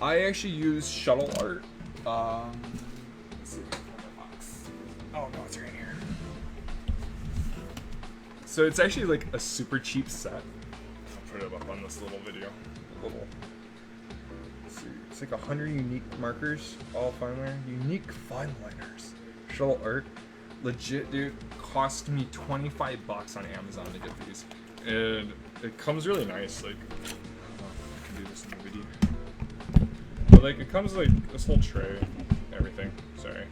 I actually use shuttle art. Let's see if I can find my box. Oh no, it's right here. So it's actually like a super cheap set. I'll put it up on this little video. Let's see. It's like 100 unique markers, all fine liner. Unique fine liners. Shuttle art. Legit, dude, cost me 25 bucks on Amazon to get these, and it comes really nice. Like, I don't know if I can do this in the video, but like it comes like this whole tray, everything. Sorry,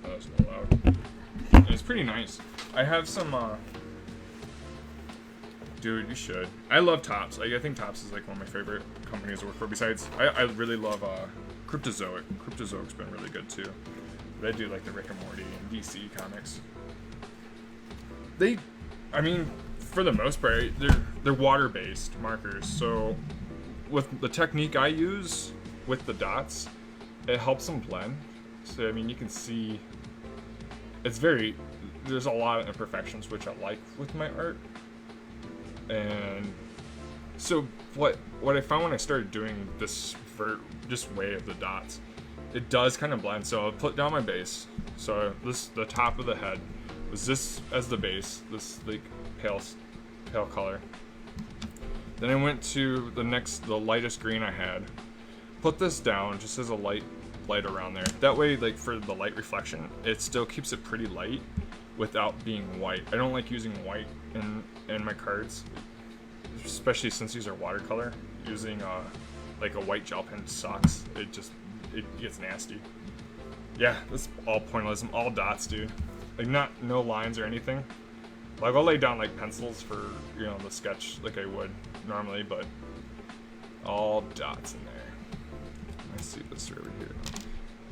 that was a little loud. And it's pretty nice. I have some. Dude, you should. I love Topps. Like, I think Topps is like one of my favorite companies to work for. Besides, I really love Cryptozoic. Cryptozoic's been really good too. They do like the Rick and Morty and DC comics. I mean, for the most part, they're water-based markers. So, with the technique I use with the dots, it helps them blend. So I mean, you can see there's a lot of imperfections which I like with my art. And so what I found when I started doing this way of the dots, it does kind of blend. So I'll put down my base. So the top of the head was this as the base, this like pale color. Then I went to the lightest green I had. Put this down just as a light around there. That way, like for the light reflection, it still keeps it pretty light without being white. I don't like using white in my cards, especially since these are watercolor. Using like a white gel pen sucks. It gets nasty. Yeah, that's all pointless. All dots, dude. Like no lines or anything. Like I'll lay down like pencils for the sketch like I would normally, but all dots in there. Let's see this over here.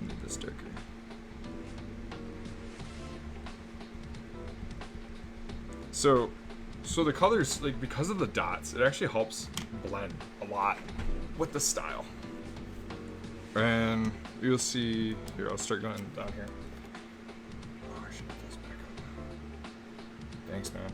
I need this darker. So the colors, like because of the dots, it actually helps blend a lot with the style. And you'll see here. I'll start going down here. Oh, I should put this back up. Thanks, man.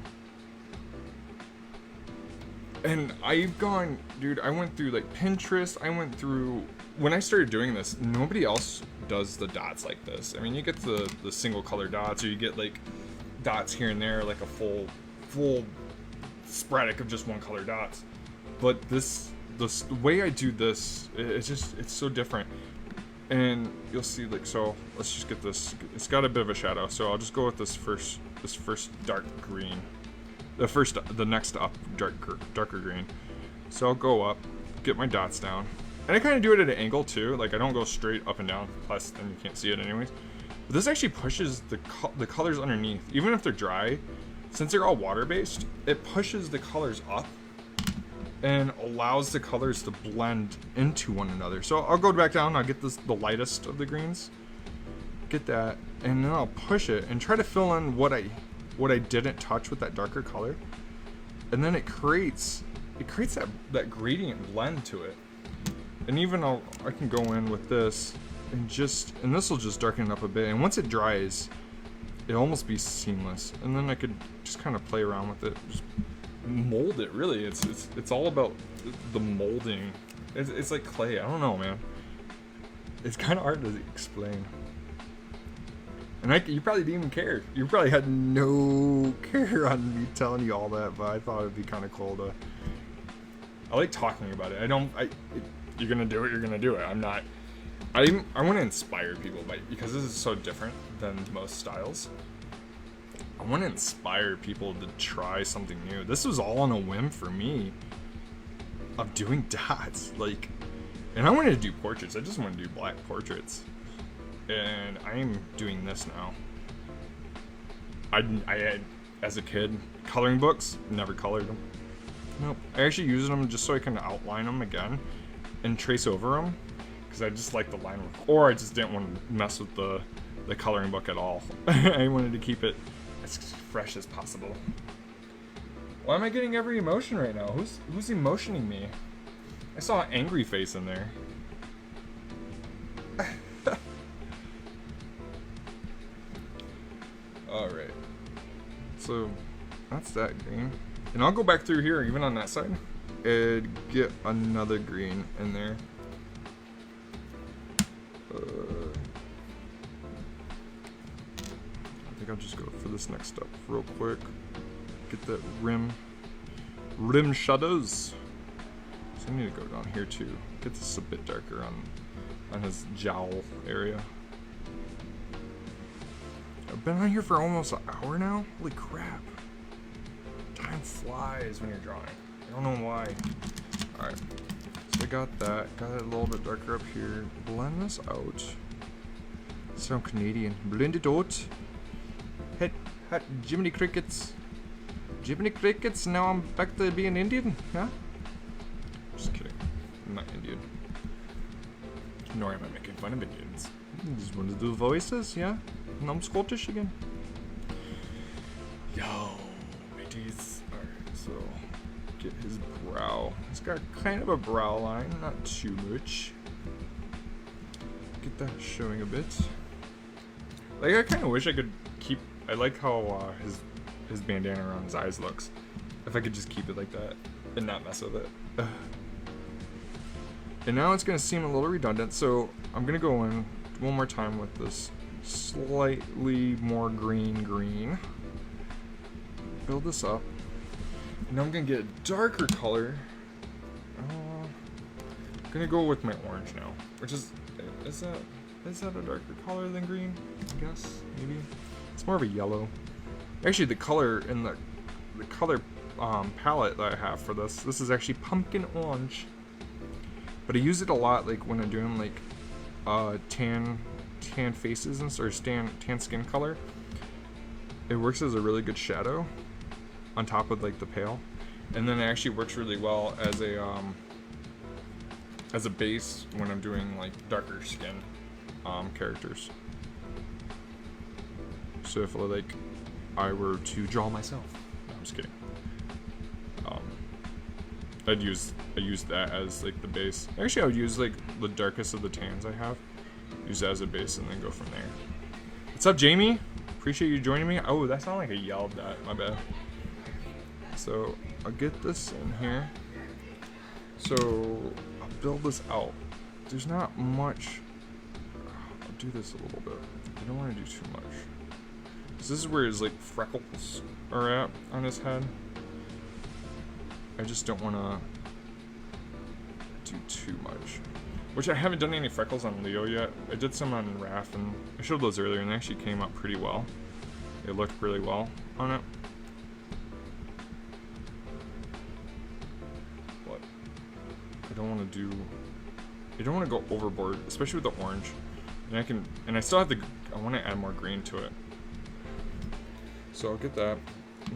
And I've gone, dude, I went through like Pinterest. I went through, when I started doing this, nobody else does the dots like this. I mean, you get the single color dots, or you get like dots here and there, like a full sporadic of just one color dots. But the way I do this, it's so different. And you'll see, like, so let's just get this. It's got a bit of a shadow, so I'll just go with this first dark green. The next up darker green. So I'll go up, get my dots down, and I kind of do it at an angle too. Like, I don't go straight up and down. Plus, then you can't see it anyways. But this actually pushes the colors underneath, even if they're dry. Since they're all water based, it pushes the colors up and allows the colors to blend into one another. So I'll go back down. I'll get the lightest of the greens, get that, and then I'll push it and try to fill in what I didn't touch with that darker color, and then it creates that gradient blend to it. And even I can go in with this and this will just darken it up a bit, and once it dries, it'll almost be seamless. And then I could just kind of play around with it, just mold it. Really, it's all about the molding. It's like clay. I don't know, man. It's kind of hard to explain. And you probably didn't even care. You probably had no care on me telling you all that, but I thought it'd be kind of cool to. I like talking about it. You're gonna do it. You're gonna do it. I want to inspire people, because this is so different than most styles. I want to inspire people to try something new. This was all on a whim for me of doing dots, like, and I wanted to do portraits. I just want to do black portraits, and I am doing this now. I had, as a kid, coloring books, never colored them. Nope. I actually used them just so I can outline them again and trace over them, because I just like the line work, or I just didn't want to mess with the coloring book at all. I wanted to keep it as fresh as possible. Why am I getting every emotion right now? Who's emotioning me? I saw an angry face in there. Alright. So that's that green. And I'll go back through here, even on that side, and get another green in there. I think I'll just go for this next step real quick. Get that rim shadows. So I need to go down here too. Get this a bit darker on his jowl area. I've been on here for almost an hour now. Holy crap. Time flies when you're drawing. I don't know why. Alright. So I got that. Got it a little bit darker up here. Blend this out. Sound Canadian. Blend it out. Hit Jiminy Crickets. Jiminy Crickets, now I'm back to being Indian, huh? Just kidding. I'm not Indian. Nor am I making fun of Indians. I just want to do voices, yeah? And I'm Scottish again. Yo, mateys. Alright, so get his brow. He's got kind of a brow line, not too much. Get that showing a bit. Like, I kind of wish I could keep. I like how his bandana around his eyes looks. If I could just keep it like that and not mess with it. And now it's gonna seem a little redundant, so I'm gonna go in one more time with this slightly more green. Build this up. Now I'm gonna get a darker color. I'm gonna go with my orange now, which is that a darker color than green? I guess maybe it's more of a yellow. Actually, the color in the color palette that I have for this is actually pumpkin orange. But I use it a lot, like when I'm doing like tan faces and or tan skin color. It works as a really good shadow on top of like the pale, and then it actually works really well as a base when I'm doing like darker skin characters. So if like I were to draw myself, no, I'm just kidding. I use that as like the base. Actually, I would use like the darkest of the tans I have, use that as a base, and then go from there. What's up, Jamie? Appreciate you joining me. Oh, that sounded like I yelled that. My bad. So I'll get this in here. So I'll build this out. There's not much. I'll do this a little bit. I don't want to do too much. So this is where his like freckles are at on his head. I just don't want to do too much. Which I haven't done any freckles on Leo yet. I did some on Raph, and I showed those earlier, and they actually came out pretty well. It looked really well on it. But I don't want to do. I don't want to go overboard, especially with the orange. And I still have I want to add more green to it. So I'll get that.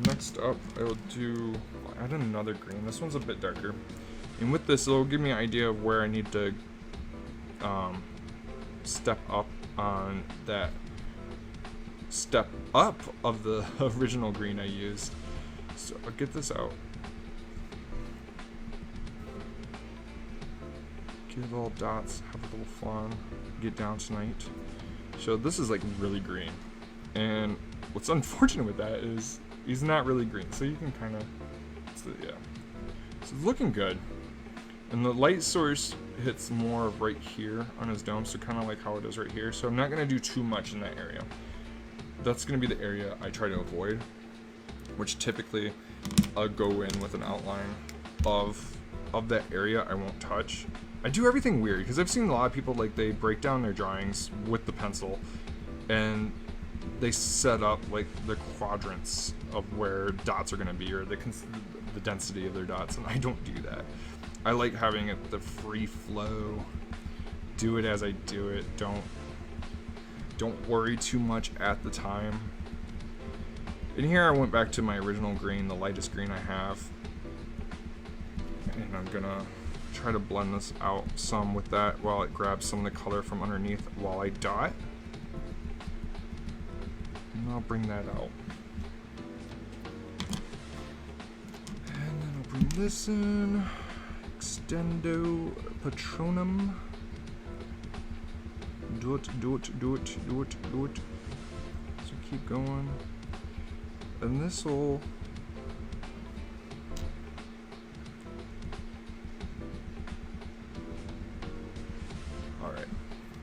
Next up, I'll add another green. This one's a bit darker. And with this, it'll give me an idea of where I need to step up on that step up of the original green I used. So I'll get this out. Get little dots, have a little fun, get down tonight. So this is like really green. And what's unfortunate with that is he's not really green. So you can kind of, yeah. So it's looking good. And the light source hits more right here on his dome, so kind of like how it is right here. So I'm not going to do too much in that area. That's going to be the area I try to avoid, which typically I'll go in with an outline of that area I won't touch. I do everything weird, because I've seen a lot of people, like, they break down their drawings with the pencil, and they set up, like, the quadrants of where dots are going to be, or the density of their dots, and I don't do that. I like having it the free flow. Do it as I do it. Don't worry too much at the time. And here I went back to my original green, the lightest green I have. And I'm gonna try to blend this out some with that while it grabs some of the color from underneath while I dot. And I'll bring that out. And then I'll bring this in. Extendo Patronum. Do it. So keep going. And this'll. Alright.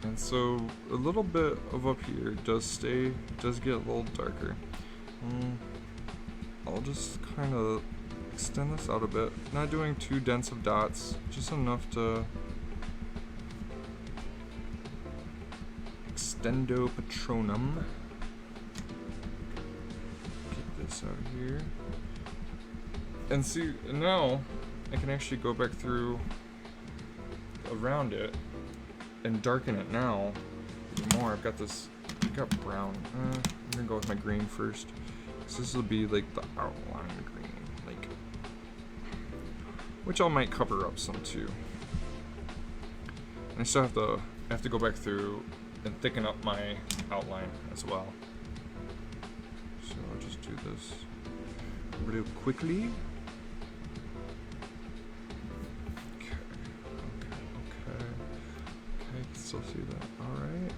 And so a little bit of up here does get a little darker. I'll just kind of extend this out a bit. Not doing too dense of dots, just enough to Extendo Patronum. Get this out here. And see, now I can actually go back through around it and darken it now even more. I've got brown. I'm gonna go with my green first. So this will be like the outline green. Which I might cover up some too. And I still have to go back through and thicken up my outline as well. So I'll just do this real quickly. Okay, I can still see that. Alright.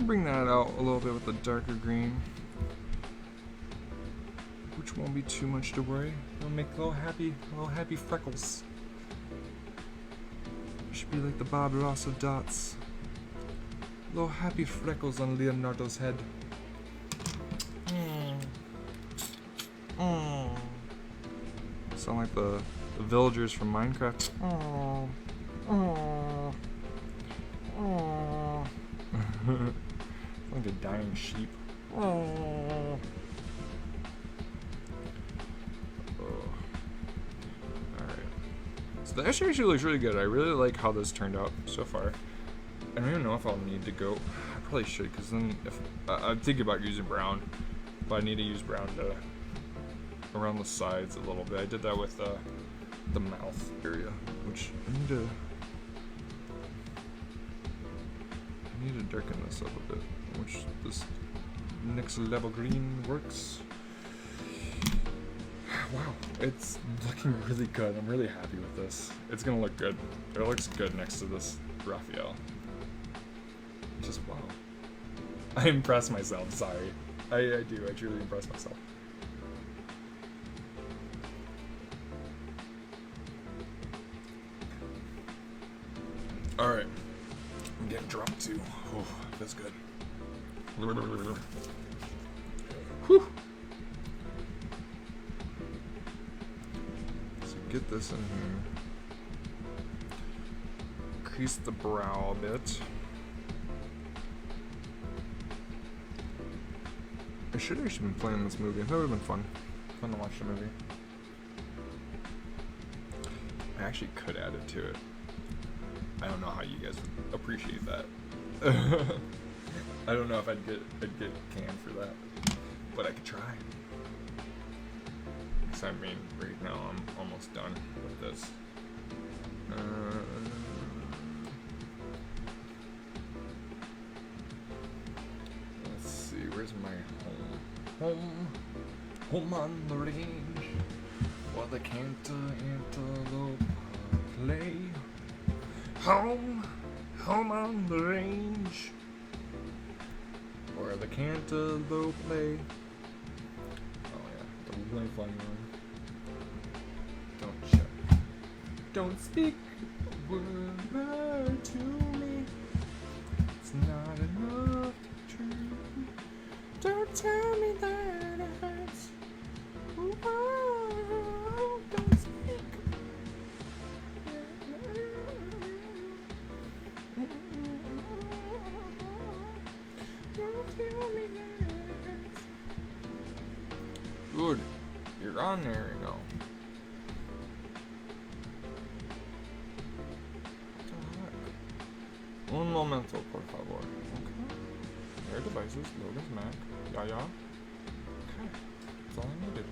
Bring that out a little bit with the darker green, which won't be too much to worry. It'll make little happy freckles. Should be like the Bob Ross of dots. Little happy freckles on Leonardo's head. Sound like the villagers from Minecraft. Like a dying sheep. Alright. So the actually looks really good. I really like how this turned out so far. I don't even know if I'll need to go. I probably should, because then if I'm thinking about using brown, but I need to use brown to around the sides a little bit. I did that with the mouth area, which I need to darken this up a bit, which this next level green works. Wow, It's looking really good. I'm really happy with this. It's gonna look good. It looks good next to this Raphael. Just wow. I impress myself, sorry. I do, I truly impress myself. Alright. I'm getting drunk too. Oh, feels good. Whew. So get this in here. Crease the brow a bit. I should have actually been playing this movie. That would have been fun. Fun to watch the movie. I actually could add it to it. I don't know how you guys would appreciate that. I don't know if I'd get canned for that, but I could try. Cause I mean, right now I'm almost done with this. Let's see, where's my home on the range, while the antelope play. Home on the range, where the cantaloupe lay. Oh yeah, the really funny one. Don't check. Don't speak a word to me. It's not enough to true. Don't tell me that it hurts. Oh, don't speak. Good. You're on there, you know. What the heck? Un momento, por favor. Okay. Air devices, Logan's Mac. Yeah. Okay. That's all I needed.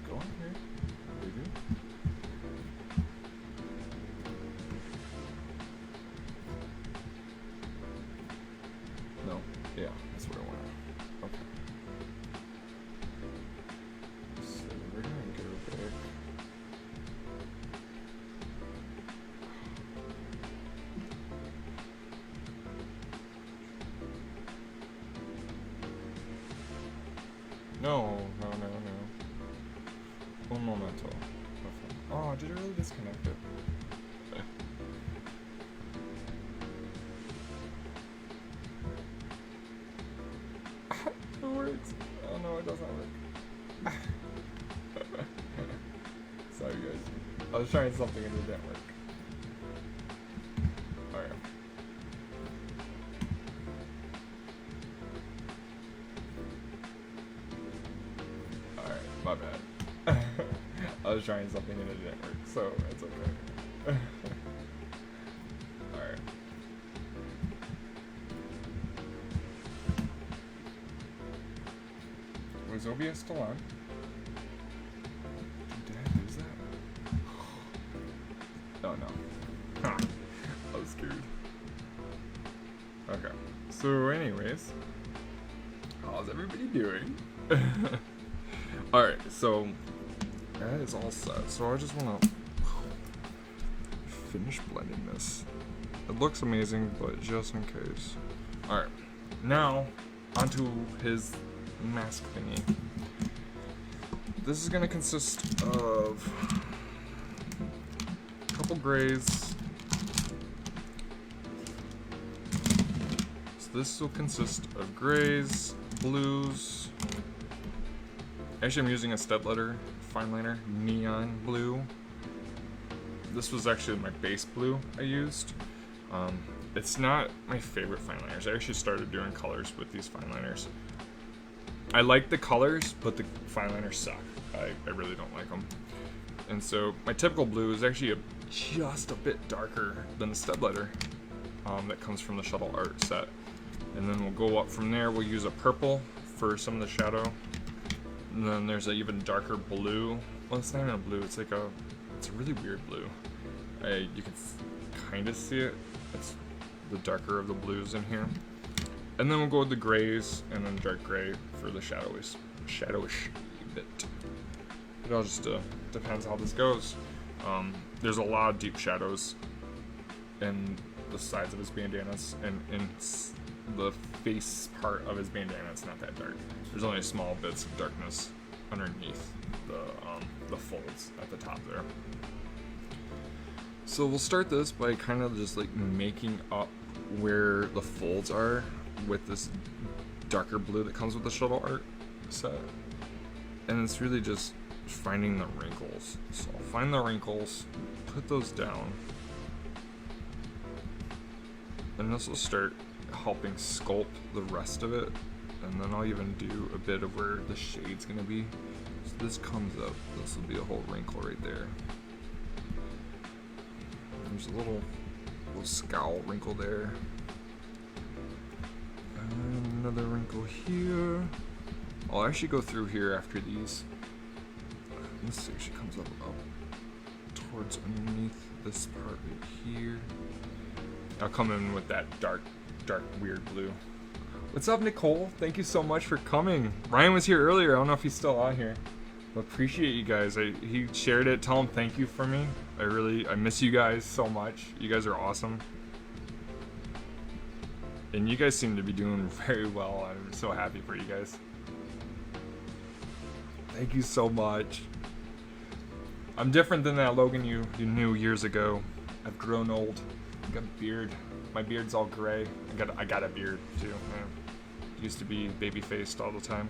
Go in here. Baby. No. Yeah, that's what I want. Okay. So we're gonna go back. No. Un momento. Oh, did it really disconnect it? It works. Oh no, it doesn't work. Sorry guys. I was trying something and it didn't work. Alright. Alright, my bad. I was trying something and it didn't work, so it's okay. Alright. Was OBS still on? Did I lose that? Oh no. Ha! I was scared. Okay. So anyways, how's everybody doing? Alright, so that is all set. So I just want to finish blending this. It looks amazing, but just in case. Alright, now onto his mask thingy. This is going to consist of a couple grays. So this will consist of grays, blues. Actually, I'm using a stepladder fine liner, neon blue. This was actually my base blue I used. It's not my favorite fine liners. I actually started doing colors with these fine liners. I like the colors, but the fine liners suck. I really don't like them. And so my typical blue is actually just a bit darker than the stepladder that comes from the Shuttle Art set. And then we'll go up from there. We'll use a purple for some of the shadow. And then there's an even darker blue. Well, it's not even a blue. It's like it's a really weird blue. You can kind of see it. It's the darker of the blues in here. And then we'll go with the grays and then dark gray for the shadowish bit. It all just depends how this goes. There's a lot of deep shadows in the sides of his bandanas, and in the face part of his bandana, it's not that dark. There's only small bits of darkness underneath the folds at the top there. So we'll start this by kind of just like making up where the folds are with this darker blue that comes with the shuttle art set. And it's really just finding the wrinkles. So I'll find the wrinkles, put those down, and this will start helping sculpt the rest of it. And then I'll even do a bit of where the shade's gonna be. So this comes up, this will be a whole wrinkle right there. There's a little scowl wrinkle there. And another wrinkle here. I'll actually go through here after these. This actually comes up towards underneath this part right here. I'll come in with that dark weird blue. What's up, Nicole? Thank you so much for coming. Ryan was here earlier. I don't know if he's still on here. But appreciate you guys. He shared it. Tell him thank you for me. I miss you guys so much. You guys are awesome. And you guys seem to be doing very well. I'm so happy for you guys. Thank you so much. I'm different than that Logan you knew years ago. I've grown old. I got a beard. My beard's all gray. I got a beard too. I used to be baby-faced all the time.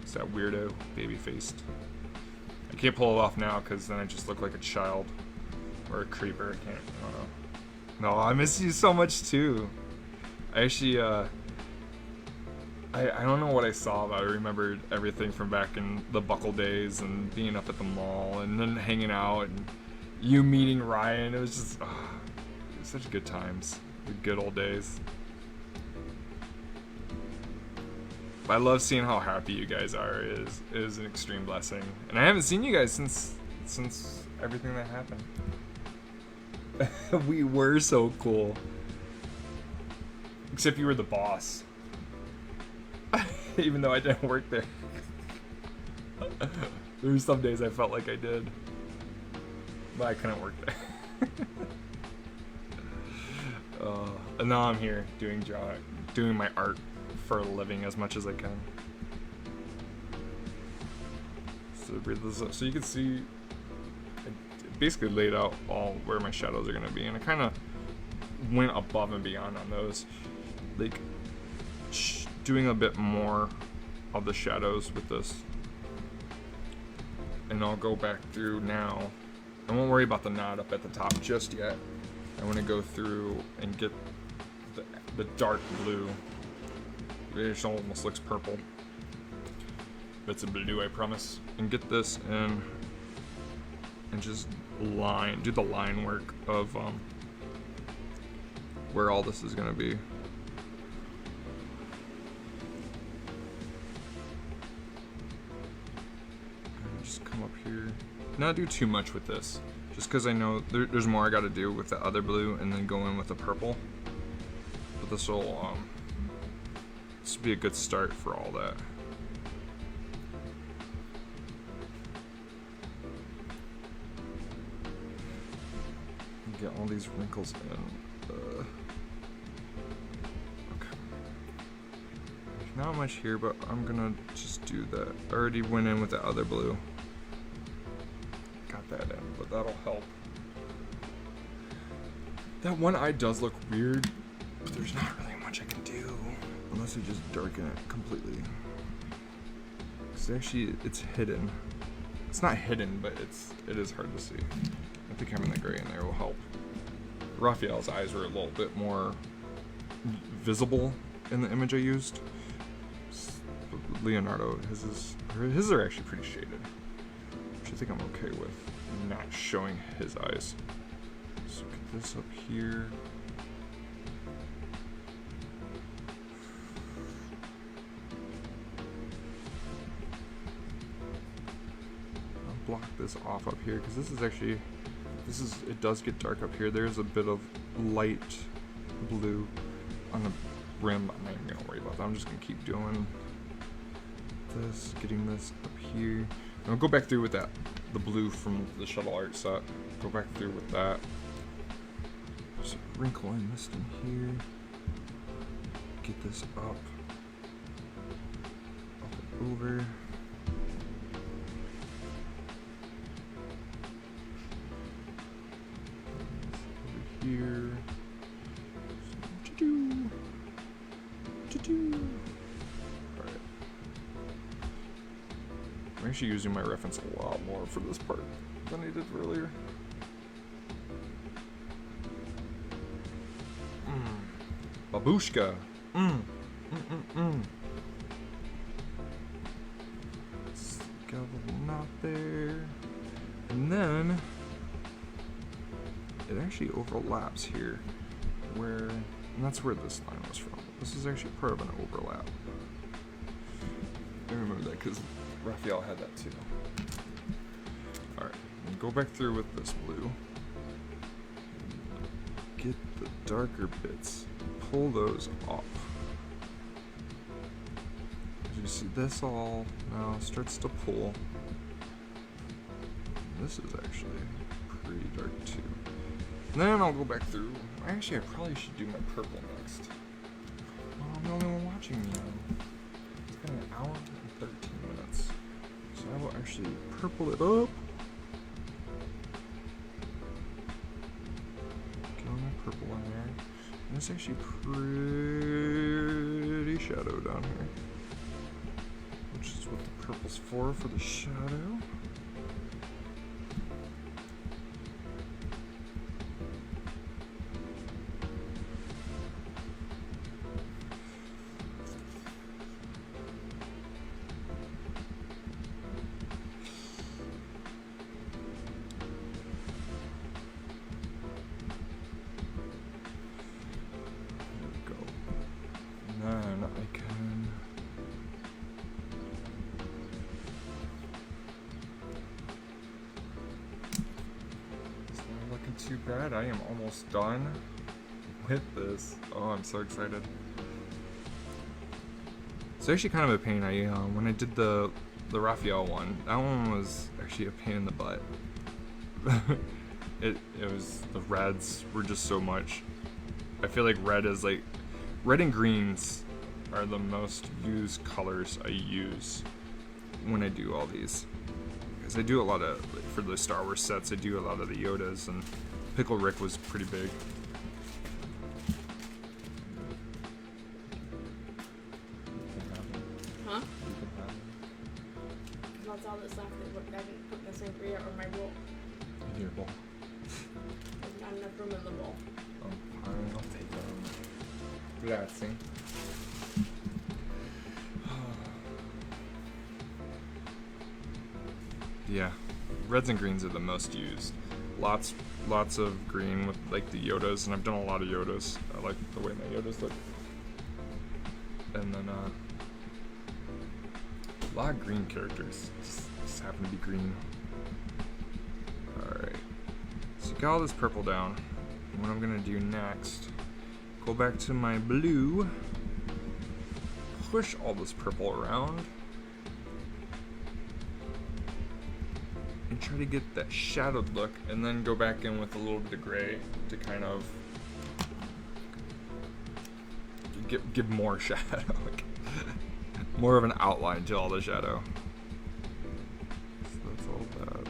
It's that weirdo baby-faced. I can't pull it off now because then I just look like a child or a creeper. I don't know. No, I miss you so much too. I actually, I don't know what I saw, but I remembered everything from back in the Buckle days and being up at the mall and then hanging out and you meeting Ryan. It was just, it was such good times. The good old days. I love seeing how happy you guys are. It is an extreme blessing. And I haven't seen you guys since everything that happened. We were so cool. Except you were the boss. Even though I didn't work there. There were some days I felt like I did. But I couldn't work there. And now I'm here doing my art for a living as much as I can. So breathe this up so you can see. I basically laid out all where my shadows are gonna be, and I kind of went above and beyond on those, like doing a bit more of the shadows with this. And I'll go back through now. I won't worry about the knot up at the top just yet. I want to go through and get the dark blue. It almost looks purple. But it's a blue, I promise. And get this in and just do the line work of where all this is gonna be. And just come up here. Not do too much with this, just because I know there's more I got to do with the other blue, and then go in with the purple. But this will be a good start for all that. Get all these wrinkles in. Okay. There's not much here, but I'm gonna just do that. I already went in with the other blue. Got that in, but that'll help. That one eye does look weird, but there's not really much I can do unless I just darken it completely. Cause actually, it's hidden. It's not hidden, but it is hard to see. I think having the gray in there will help. Raphael's eyes were a little bit more visible in the image I used. Leonardo, his are actually pretty shaded, which I think I'm okay with, not showing his eyes. So get this up here. I'll block this off up here because this is actually, it does get dark up here. There's a bit of light blue on the rim. I'm not even gonna worry about that. I'm just gonna keep doing this, getting this up here. And I'll go back through with that, the blue from the shuttle art set. Go back through with that. There's a wrinkle I missed in here. Get this up and over. Over here. Choo-choo. Choo-choo. Alright. I'm actually using my reference a lot more for this part than I did earlier. Babushka. Let's get a little knot there. And then it actually overlaps here where, and that's where this line was from. This is actually part of an overlap. I remember that because Raphael had that too. Alright, go back through with this blue. Get the darker bits. Pull those off. As you see, this all now starts to pull. This is actually pretty dark too. And then I'll go back through. Actually, I probably should do my purple next. Oh, I'm the only one watching me now. It's been an hour and 13 minutes. So I will actually purple it up. Get on that purple in there. And it's actually pretty shadow down here. Which is what the purple's for the shadow. Too bad. I am almost done with this. Oh, I'm so excited. It's actually kind of a pain. I when I did the Raphael one, that one was actually a pain in the butt. it was, the reds were just so much. I feel like red and greens are the most used colors I use when I do all these. Because I do a lot of, for the Star Wars sets, I do a lot of the Yodas, and Pickle Rick was pretty big.
Huh? That's all that's left. I didn't put this in Korea or my bowl.
In your bowl.
There's not enough room in the bowl.
Oh, fine, I'll take them. Grazie. Yeah, reds and greens are the most used. Lots of green with like the Yodas, and I've done a lot of Yodas. I like the way my Yodas look. And then a lot of green characters. Just happen to be green. Alright. So got all this purple down. And what I'm gonna do next, go back to my blue, push all this purple around, and try to get that shadowed look, and then go back in with a little bit of gray to kind of give more shadow, more of an outline to all the shadow. So that's all that.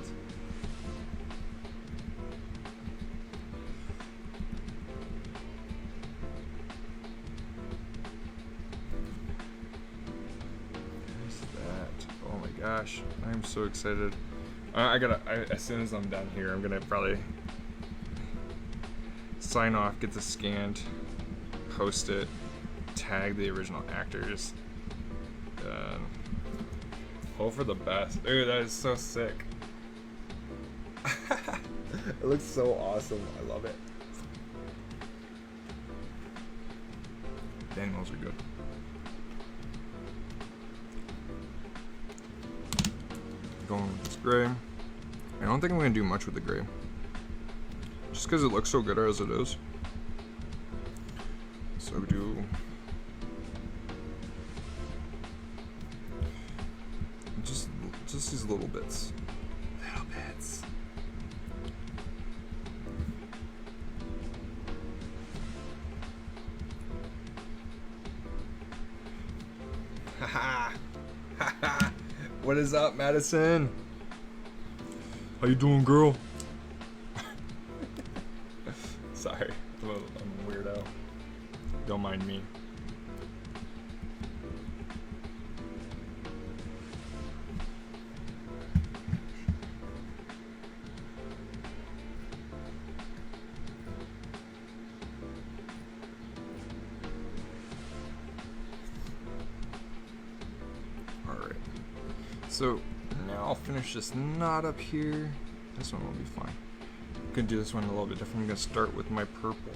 There's that. Oh my gosh, I'm so excited. As soon as I'm done here, I'm gonna probably sign off, get this scanned, post it, tag the original actors, and hope for the best. Dude, that is so sick. It looks so awesome. I love it. The animals are good. Going with this gray. I don't think I'm going to do much with the gray. Just because it looks so good as it is. So do... just Just these little bits. Little bits. Haha. Haha. What is up, Madison? How you doing, girl? Sorry, I'm a weirdo. Don't mind me. Alright. So now I'll finish this knot up here. This one will be fine. I'm gonna do this one a little bit different. I'm gonna start with my purple.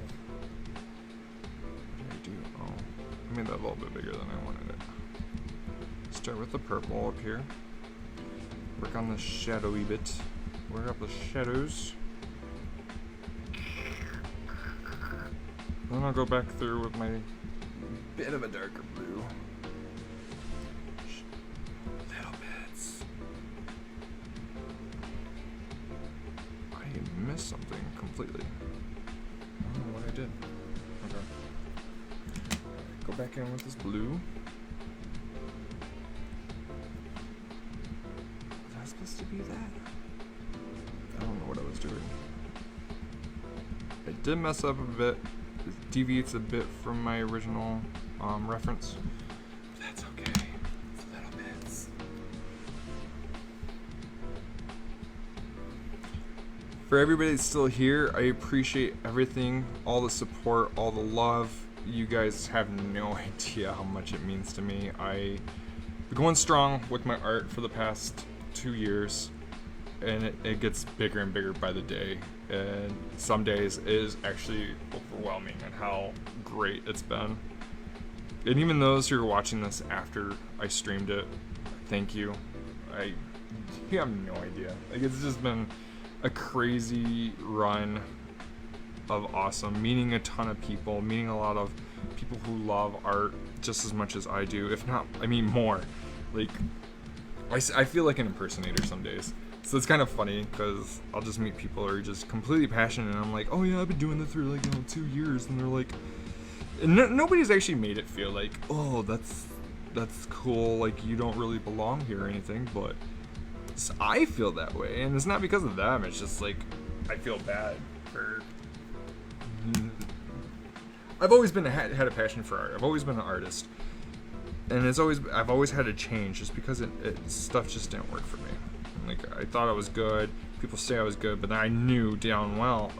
What did I do? Oh, I made that a little bit bigger than I wanted it. Start with the purple up here. Work on the shadowy bit. Work up the shadows. Then I'll go back through with my bit of a darker blue. Little bits. I missed something completely. I don't know what I did. Okay. Go back in with this blue. Was that supposed to be that? I don't know what I was doing. I did mess up a bit. It deviates a bit from my original reference. But that's okay. It's little bits. For everybody that's still here, I appreciate everything, all the support, all the love. You guys have no idea how much it means to me. I've been going strong with my art for the past 2 years, and it gets bigger and bigger by the day. And some days it is actually overwhelming and how great it's been. And even those who are watching this after I streamed it, thank you. You have no idea. Like, it's just been a crazy run of awesome, meeting a ton of people, meeting a lot of people who love art just as much as I do, if not, I mean more. Like, I feel like an impersonator some days. So it's kind of funny because I'll just meet people who are just completely passionate, and I'm like, oh yeah, I've been doing this for like 2 years, and they're like, nobody's actually made it feel like, oh, that's cool, like you don't really belong here or anything, but I feel that way, and it's not because of them. It's just like I feel bad for. I've always been had a passion for art. I've always been an artist, and I've always had to change just because stuff just didn't work for me. Like, I thought I was good. People say I was good, but then I knew damn well.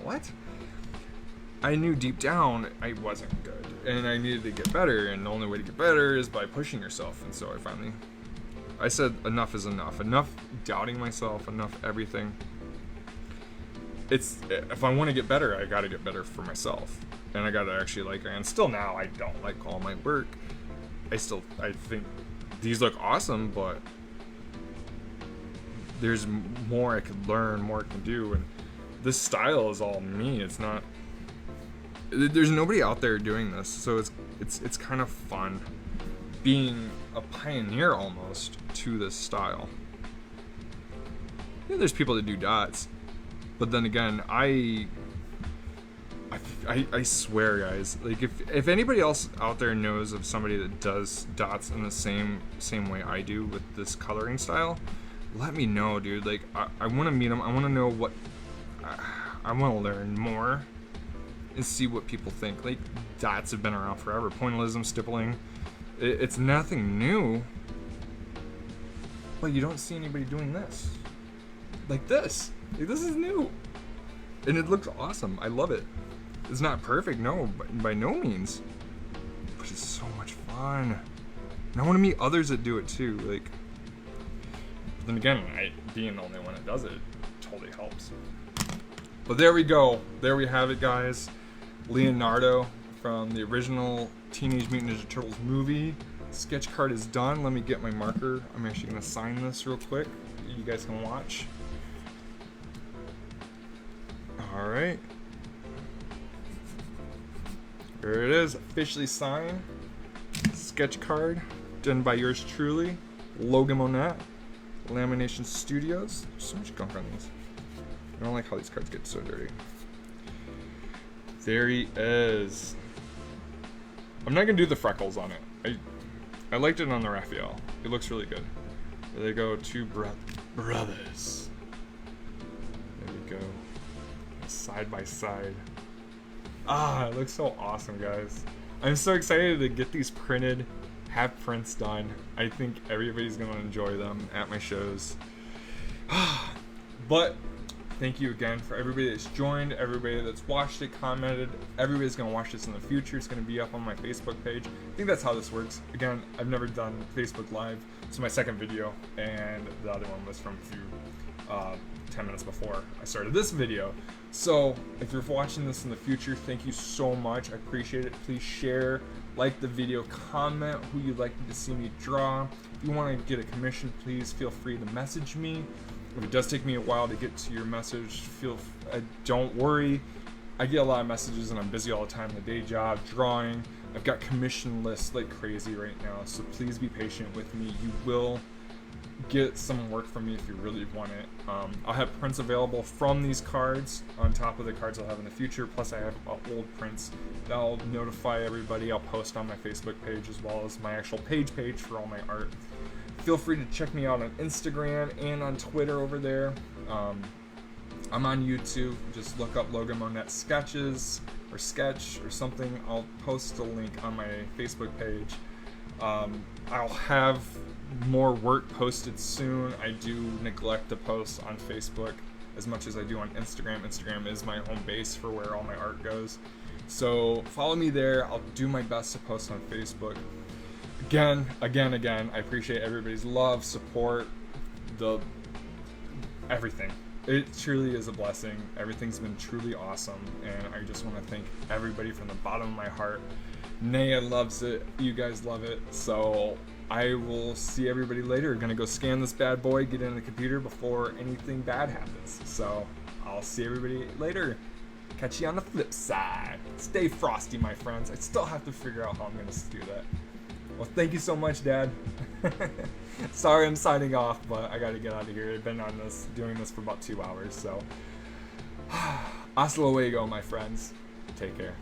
What? I knew deep down I wasn't good, and I needed to get better. And the only way to get better is by pushing yourself. And so I said enough is enough. Enough doubting myself. Enough everything. If I want to get better, I got to get better for myself, and I got to actually like. And still now, I don't like all my work. I think these look awesome, but there's more I could learn, more I can do, and this style is all me. It's not. There's nobody out there doing this, so it's kind of fun being a pioneer almost to this style. Yeah, there's people that do dots, but then again, I swear, guys, like if anybody else out there knows of somebody that does dots in the same way I do with this coloring style, let me know, dude. Like, I want to meet them. I want to know what. I want to learn more and see what people think. Like, dots have been around forever. Pointillism, stippling. It's nothing new. But you don't see anybody doing this. Like this. Like, this is new. And it looks awesome. I love it. It's not perfect, no, by no means. But it's so much fun. And I want to meet others that do it too. Like. Then again, being the only one that does it totally helps. But there we go. There we have it, guys. Leonardo from the original Teenage Mutant Ninja Turtles movie. Sketch card is done. Let me get my marker. I'm actually going to sign this real quick. You guys can watch. Alright. There it is. Officially signed. Sketch card. Done by yours truly. Logan Monette, Lamination Studios. There's so much gunk on these. I don't like how these cards get so dirty. There he is. I'm not gonna do the freckles on it. I liked it on the Raphael. It looks really good. There they go, two brothers. There we go. Side by side. Ah, it looks so awesome, guys. I'm so excited to get these printed, have prints done. I think everybody's gonna enjoy them at my shows. But thank you again for everybody that's joined, everybody that's watched it, commented. Everybody's gonna watch this in the future. It's gonna be up on my Facebook page. I think that's how this works. Again, I've never done Facebook Live. It's my second video, and the other one was from a few 10 minutes before I started this video. So if you're watching this in the future, thank you so much. I appreciate it. Please share, like the video, comment who you'd like to see me draw. If you want to get a commission, please feel free to message me. If it does take me a while to get to your message, don't worry. I get a lot of messages and I'm busy all the time in the day job, drawing. I've got commission lists like crazy right now, so please be patient with me. You will get some work from me if you really want it. I'll have prints available from these cards on top of the cards I'll have in the future. Plus I have old prints that I'll notify everybody. I'll post on my Facebook page as well as my actual page for all my art. Feel free to check me out on Instagram and on Twitter over there. I'm on YouTube. Just look up Logan Monette Sketches or Sketch or something. I'll post a link on my Facebook page. I'll have more work posted soon. I do neglect to post on Facebook as much as I do on Instagram. Instagram is my home base for where all my art goes. So follow me there. I'll do my best to post on Facebook. Again, I appreciate everybody's love, support, everything. It truly is a blessing. Everything's been truly awesome, and I just want to thank everybody from the bottom of my heart. Naya loves it. You guys love it. So I will see everybody later. Gonna go scan this bad boy, get in the computer before anything bad happens. So I'll see everybody later. Catch you on the flip side. Stay frosty, my friends. I still have to figure out how I'm gonna do that. Well, thank you so much, Dad. Sorry I'm signing off, but I gotta get out of here. I've been on this, doing this for about 2 hours, so. Hasta luego, my friends. Take care.